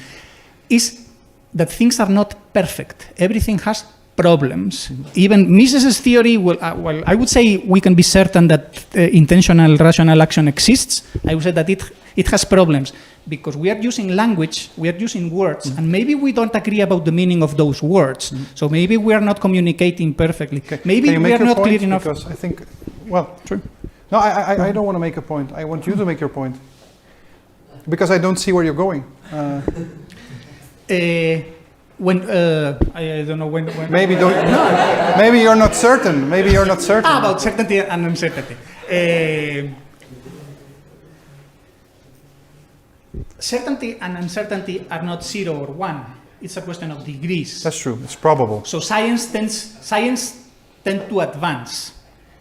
Is that things are not perfect. Everything has problems. Even Mises's theory, well, I would say we can be certain that intentional rational action exists. I would say that it has problems. because we are using language, we are using words, and maybe we don't agree about the meaning of those words. So maybe we are not communicating perfectly. Maybe we are not clear enough. Because I think, well, true. No, I don't want to make a point. I want you to make your point. Because I don't see where you're going. I don't know when. Maybe you're not certain. Maybe you're not certain. About certainty and uncertainty. Certainty and uncertainty are not 0 or 1. It's a question of degrees. That's true. It's probable. So science tends to advance.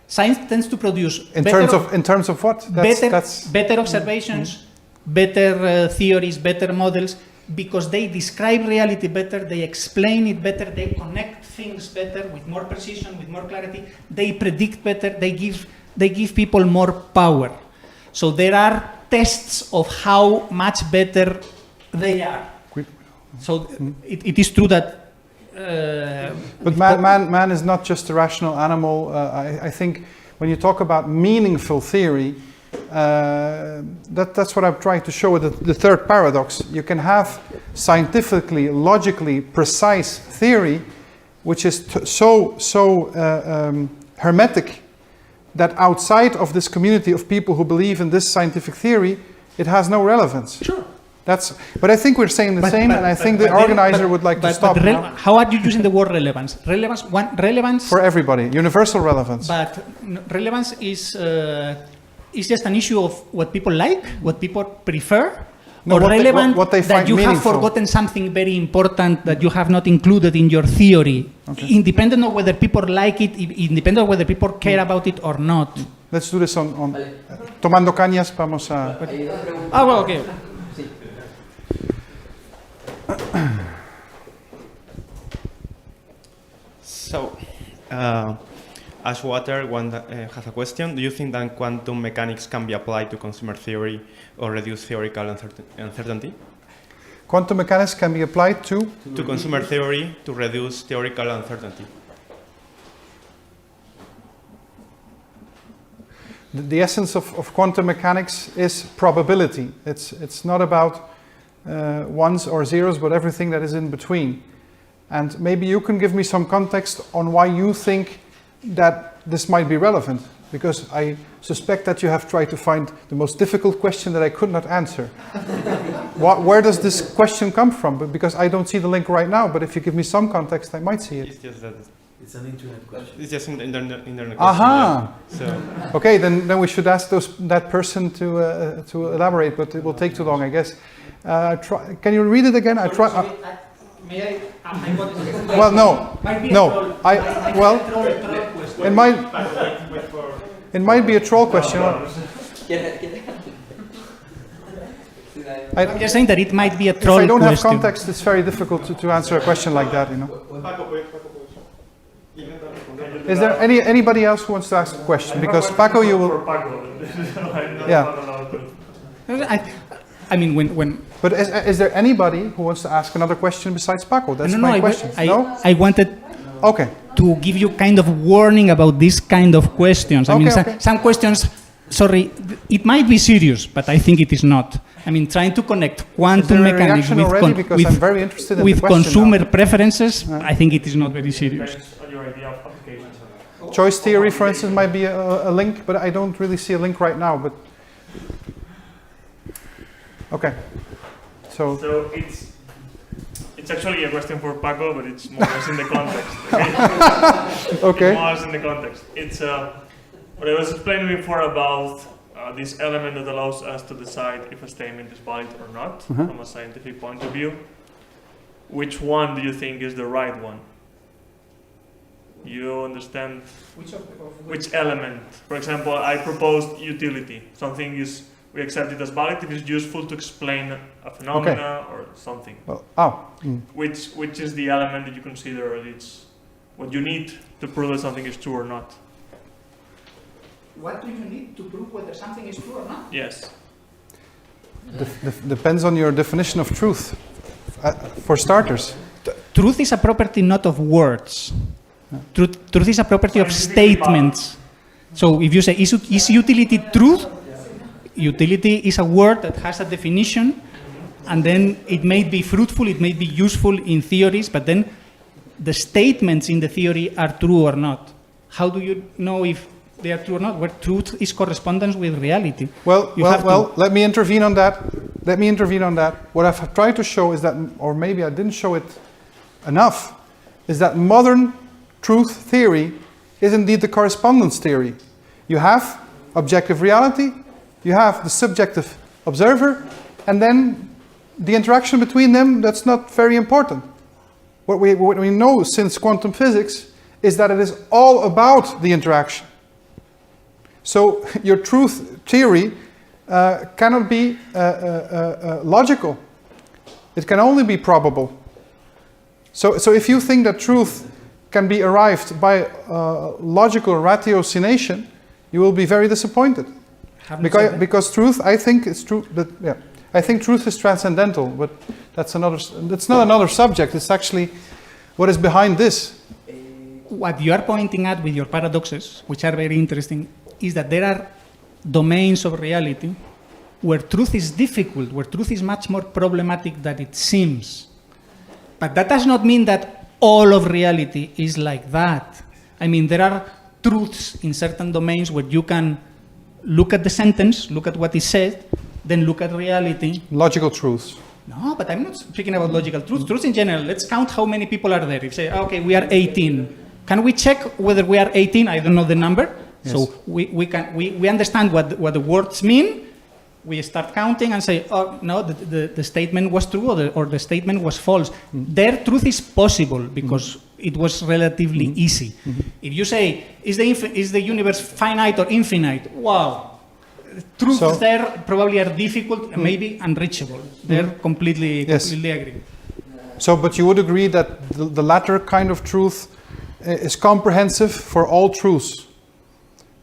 Science tends to produce in terms of what? Better observations, better theories, better models, because they describe reality better, they explain it better, they connect things better with more precision, with more clarity, they predict better, they give people more power. So there are tests of how much better they are. So it is true that but man is not just a rational animal. I think when you talk about meaningful theory, that's what I'm trying to show with the third paradox. You can have scientifically, logically precise theory, which is so hermetic that outside of this community of people who believe in this scientific theory, it has no relevance. Sure. But I think we're saying the same, and I think the organizer would like to stop. How are you using the word relevance? Relevance for everybody, universal relevance. But relevance is just an issue of what people like, what people prefer, or relevant what they find that you meaningful. have forgotten something very important that you have not included in your theory, independent of whether people like it, independent of whether people care about it or not. Let's do this on tomando cañas. Vamos a. Well, okay. So, Ashwater has a question. Do you think that quantum mechanics can be applied to consumer theory or reduce theoretical uncertainty? Quantum mechanics can be applied to consumer theory to reduce theoretical uncertainty. The essence of quantum mechanics is probability. It's not about ones or zeros, but everything that is in between. And maybe you can give me some context on why you think that this might be relevant, because I suspect that you have tried to find the most difficult question that I could not answer. Where does this question come from? Because I don't see the link right now, but if you give me some context, I might see it. It's just that it's an internet question. It's just an internet question. Aha! Yeah. So. Okay, then we should ask that person to elaborate, but it will take too long, I guess. Can you read it again? I try. May I? Well, no. It might be a troll question. I'm just saying that it might be a troll question. If I don't have context, it's very difficult to answer a question like that, you know. Is there anybody else who wants to ask a question? Because Paco, you will. Yeah. I mean, when. But is there anybody who wants to ask another question besides Paco? That's my question. I wanted to give you kind of warning about this kind of questions. I mean, some questions, sorry, it might be serious, but I think it is not. I mean, trying to connect quantum mechanics with consumer preferences, I think it is not very serious. Choice theory, for instance, might be a link, but I don't really see a link right now. But okay. So it's actually a question for Paco, but it's more or less in the context. Okay. It's more or less in the context. It's what I was explaining before about this element that allows us to decide if a statement is valid or not from a scientific point of view. Which one do you think is the right one? You understand which element? For example, I proposed utility. Something is. We accept it as valid if it's useful to explain a phenomena or something. Well, Which is the element that you consider it's what you need to prove that something is true or not? What do you need to prove whether something is true or not? Yes. Depends on your definition of truth. For starters. Truth is a property not of words. Truth is a property of statements. So if you say, is utility truth? Utility is a word that has a definition, and then it may be fruitful, it may be useful in theories, but then the statements in the theory are true or not. How do you know if they are true or not? Where truth is correspondence with reality. Well, let me intervene on that. What I've tried to show is that, or maybe I didn't show it enough, is that modern truth theory is indeed the correspondence theory. You have objective reality, you have the subjective observer, and then the interaction between them, that's not very important. What we know since quantum physics is that it is all about the interaction. So your truth theory cannot be logical. It can only be probable. So if you think that truth can be arrived by logical ratiocination, you will be very disappointed. Because truth, I think it's true that I think truth is transcendental, but that's not another subject. It's actually what is behind this. What you are pointing at with your paradoxes, which are very interesting, is that there are domains of reality where truth is difficult, where truth is much more problematic than it seems. But that does not mean that all of reality is like that. I mean, there are truths in certain domains where you can look at the sentence, look at what is said, then look at reality. Logical truths. No, but I'm not speaking about logical truths. Truths in general. Let's count how many people are there. If you say, okay, we are 18. Can we check whether we are 18? I don't know the number. Yes. So we understand what the words mean. We start counting and say, oh, no, the statement was true or the statement was false. Their truth is possible because it was relatively easy. If you say, is the universe finite or infinite? Wow. Truths there probably are difficult and maybe unreachable. They're completely agree. So, but you would agree that the latter kind of truth is comprehensive for all truths.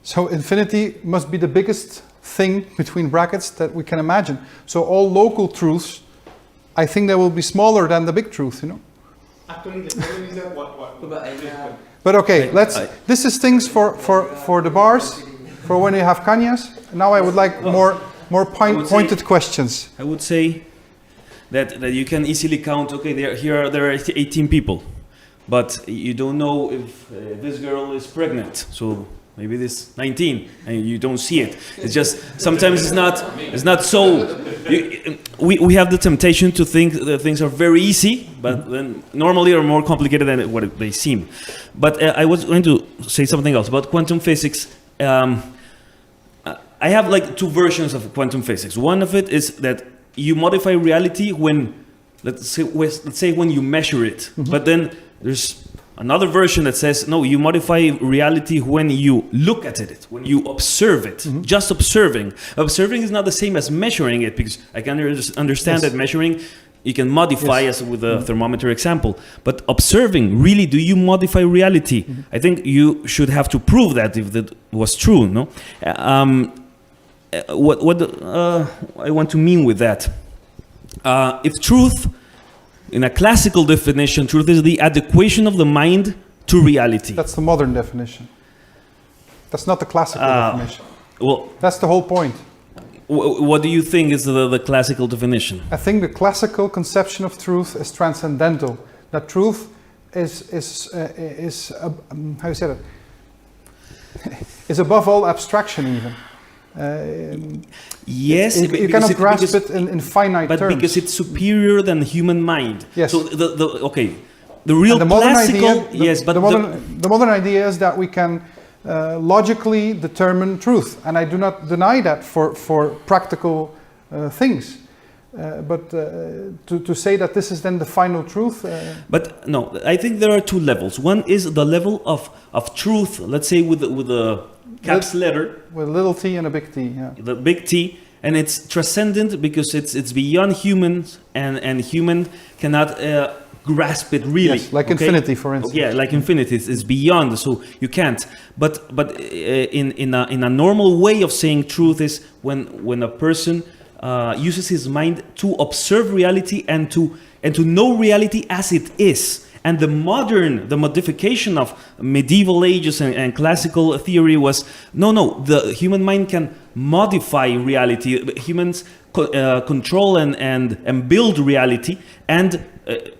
So infinity must be the biggest thing between brackets that we can imagine. So all local truths, I think they will be smaller than the big truth, you know. Actually, the problem is that But okay, this is things for the bars, for when you have cañas. Now I would like more pointed questions. I would say that you can easily count, okay, there are 18 people, but you don't know if this girl is pregnant, so maybe this 19, and you don't see it. It's just, sometimes it's not so, we have the temptation to think that things are very easy, but then normally are more complicated than what they seem. But I was going to say something else about quantum physics. I have like two versions of quantum physics. One of it is that you modify reality when, let's say when you measure it. But then there's another version that says, no, you modify reality when you look at it, when you observe it. Just observing. Observing is not the same as measuring it, because I can understand that measuring, you can modify as with the thermometer example. But observing, really, do you modify reality? I think you should have to prove that if that was true, no? What I want to mean with that, if truth, in a classical definition, truth is the adequation of the mind to reality. That's the modern definition. That's not the classical definition. Well, that's the whole point. What do you think is the classical definition? I think the classical conception of truth is transcendental. That truth is how you say that? Is above all abstraction even. Yes, you cannot grasp it in finite terms. But because it's superior than the human mind. Yes. So the real the classical, idea, the modern idea is that we can logically determine truth, and I do not deny that for practical things. But to say that this is then the final truth. But no, I think there are two levels. One is the level of truth. Let's say with the caps letter, with a little t and a big T, yeah. The big T, and it's transcendent because it's beyond humans, and human cannot grasp it really. Yes, like infinity, for instance. Yeah, like infinity, it's beyond, so you can't. But in a normal way of saying truth is when a person uses his mind to observe reality and to know reality as it is. And the modification of medieval ages and classical theory was, no, the human mind can modify reality. Humans control and build reality. And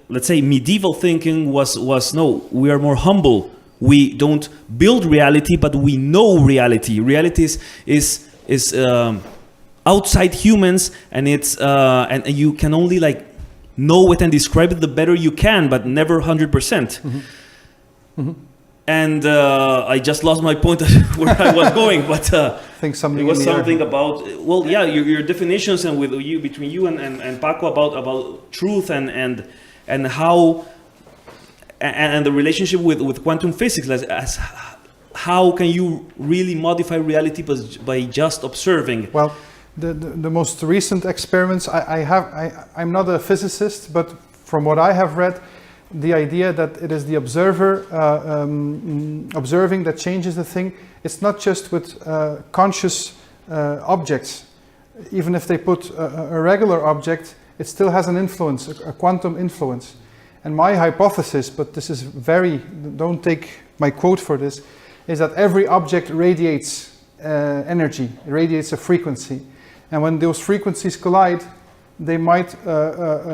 let's say medieval thinking was no, we are more humble. We don't build reality, but we know reality. Reality is outside humans, and it's and you can only like know it and describe it the better you can, but never 100%. Mm-hmm. Mm-hmm. And I just lost my point where I was going, but I think something it was something about, well, yeah, your definitions and with you, between you and Paco about truth and how and the relationship with quantum physics, as how can you really modify reality by just observing? Well, the most recent experiments, I'm not a physicist, but from what I have read, the idea that it is the observer observing that changes the thing. It's not just with conscious objects. Even if they put a regular object, it still has an influence, a quantum influence. And my hypothesis, but this is don't take my quote for this, is that every object radiates energy, radiates a frequency. And when those frequencies collide, they might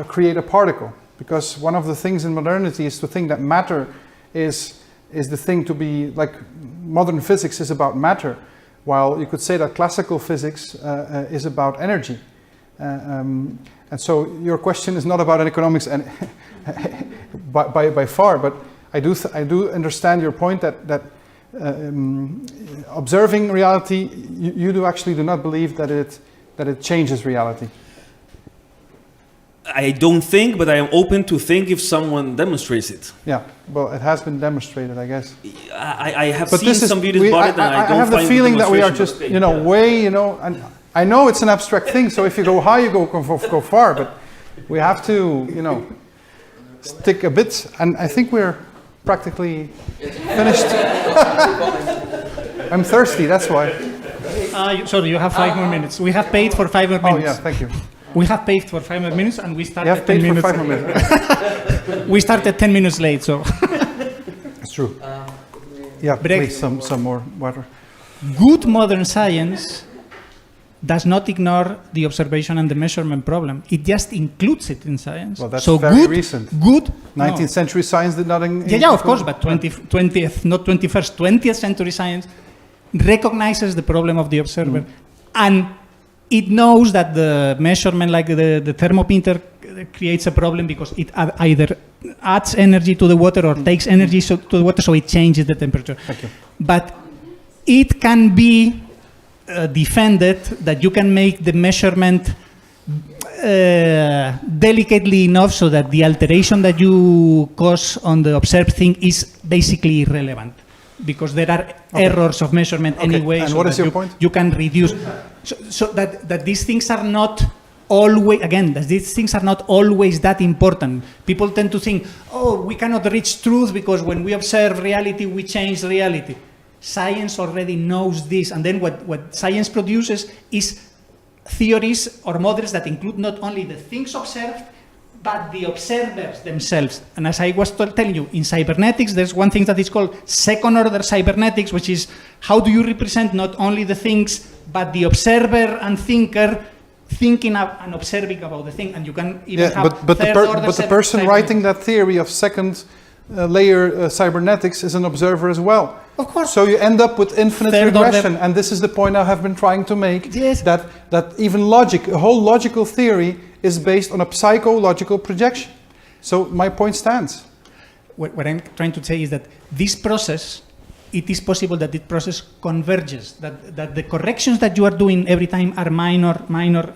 create a particle. Because one of the things in modernity is to think that matter is the thing to be, like modern physics is about matter, while you could say that classical physics is about energy. And so your question is not about economics and by far, but I do understand your point that observing reality, you do not believe that it changes reality. I don't think, but I am open to think if someone demonstrates it. Yeah, well, it has been demonstrated, I guess. I have seen some videos about it, and I don't have the find feeling that we are just, okay. way, and I know it's an abstract thing, so if you go high, you go far, but we have to, stick a bit, and I think we're practically finished. I'm thirsty, that's why. Sorry, you have 5 more minutes. We have paid for 5 more minutes. Oh, yeah, thank you. We have paid for 5 more minutes, and we started You have 10 paid minutes. for 5 more minutes. We started 10 minutes late, so. It's true. Yeah, Brecht. please, some more water. Good modern science does not ignore the observation and the measurement problem. It just includes it in science. Well, that's so very recent. 19th century science did not Yeah, of course, but 20th, not 21st, 20th century science recognizes the problem of the observer. And it knows that the measurement, like the thermometer, creates a problem because it either adds energy to the water or takes energy to the water, so it changes the temperature. Thank you. But it can be defended that you can make the measurement delicately enough so that the alteration that you cause on the observed thing is basically irrelevant, because there are errors of measurement anyway. And so what is that your point? You can reduce, so that these things are not always, again, that these things are not always that important. People tend to think, oh, we cannot reach truth because when we observe reality, we change reality. Science already knows this, and then what science produces is theories or models that include not only the things observed, but the observers themselves. And as I was telling you, in cybernetics, there's one thing that is called second-order cybernetics, which is how do you represent not only the things, but the observer and thinker thinking and observing about the thing. And you can even have but the person writing that theory of second layer cybernetics is an observer as well. Of course. So you end up with infinite regression, and this is the point I have been trying to make. Yes. That even logic, a whole logical theory, is based on a psychological projection. So my point stands. What I'm trying to say is that this process, it is possible that this process converges, that the corrections that you are doing every time are minor,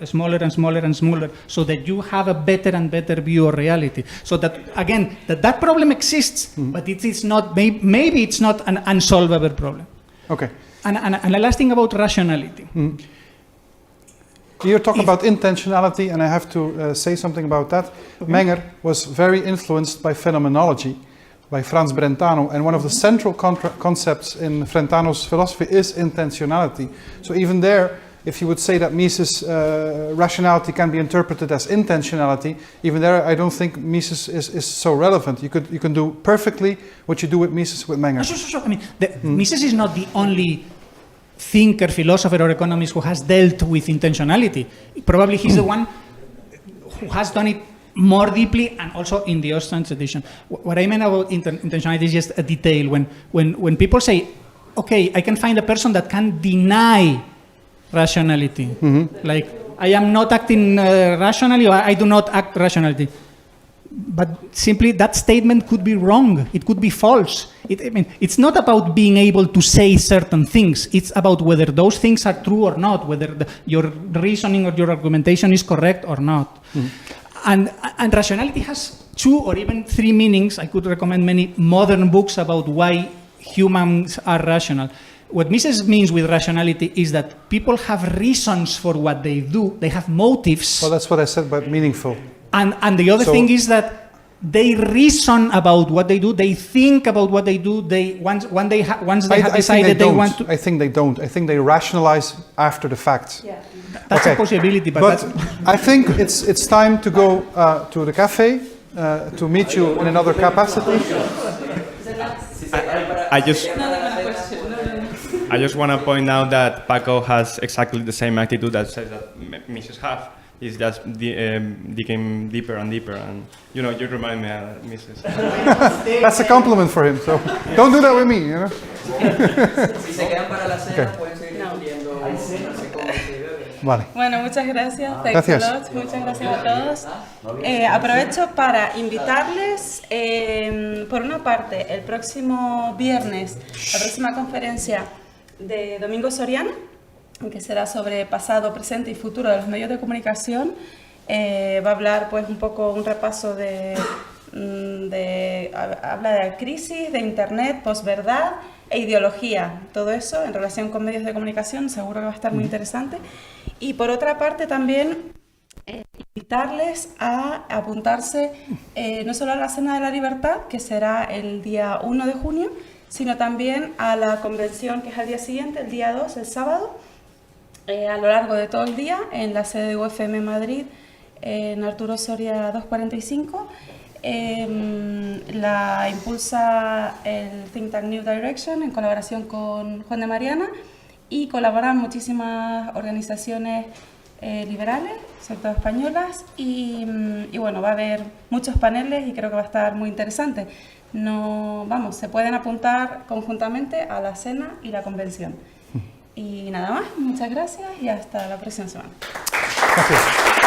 smaller and smaller and smaller, so that you have a better and better view of reality. So that, again, that problem exists, but it is not, maybe it's not an unsolvable problem. Okay. And the last thing about rationality. You talk about intentionality, and I have to say something about that. Okay. Menger was very influenced by phenomenology, by Franz Brentano, and one of the central concepts in Brentano's philosophy is intentionality. So even there, if you would say that Mises' rationality can be interpreted as intentionality, even there I don't think Mises is so relevant. You can do perfectly what you do with Mises with Menger. Sure. I mean, Mises is not the only thinker, philosopher, or economist who has dealt with intentionality. Probably he's the one who has done it more deeply, and also in the Austrian tradition. What I meant about intentionality is just a detail. When people say, okay, I can find a person that can deny rationality, like I am not acting rationally, or I do not act rationally. But simply that statement could be wrong. It could be false. It's not about being able to say certain things. It's about whether those things are true or not, whether your reasoning or your argumentation is correct or not. And rationality has 2 or even 3 meanings. I could recommend many modern books about why humans are rational. What Mises means with rationality is that people have reasons for what they do. They have motives. Well, that's what I said about meaningful. And the other thing is that they reason about what they do. They think about what they do. Once they have decided they want to. I think they don't. I think they rationalize after the fact. Yeah. That's a possibility, but I think it's time to go to the cafe to meet you in another capacity. I just want to point out that Paco has exactly the same attitude that says that Mrs. have. It's just digging deeper and deeper, and you remind me of Mrs. That's a compliment for him. So don't do that with me, you know. Vale. Bueno, muchas gracias. Gracias. Muchas gracias a todos. Aprovecho para invitarles, por una parte, el próximo viernes, la próxima conferencia de Domingo Soriano, que será sobre pasado, presente y futuro de los medios de comunicación. Va a hablar pues un poco, un repaso habla de la crisis, de internet, posverdad e ideología, todo eso en relación con medios de comunicación, seguro que va a estar muy interesante. Y por otra parte también invitarles a apuntarse no solo a la Cena de la Libertad, que será el día 1 de junio, sino también a la convención que es al día siguiente, el día 2, el sábado, a lo largo de todo el día, en la sede de UFM Madrid, en Arturo Soria 245. La impulsa el think tank New Direction en colaboración con Juan de Mariana, y colaboran muchísimas organizaciones liberales, sobre todo españolas, y bueno, va a haber muchos paneles y creo que va a estar muy interesante. Se pueden apuntar conjuntamente a la cena y la convención. Y nada más, muchas gracias y hasta la próxima semana. Gracias.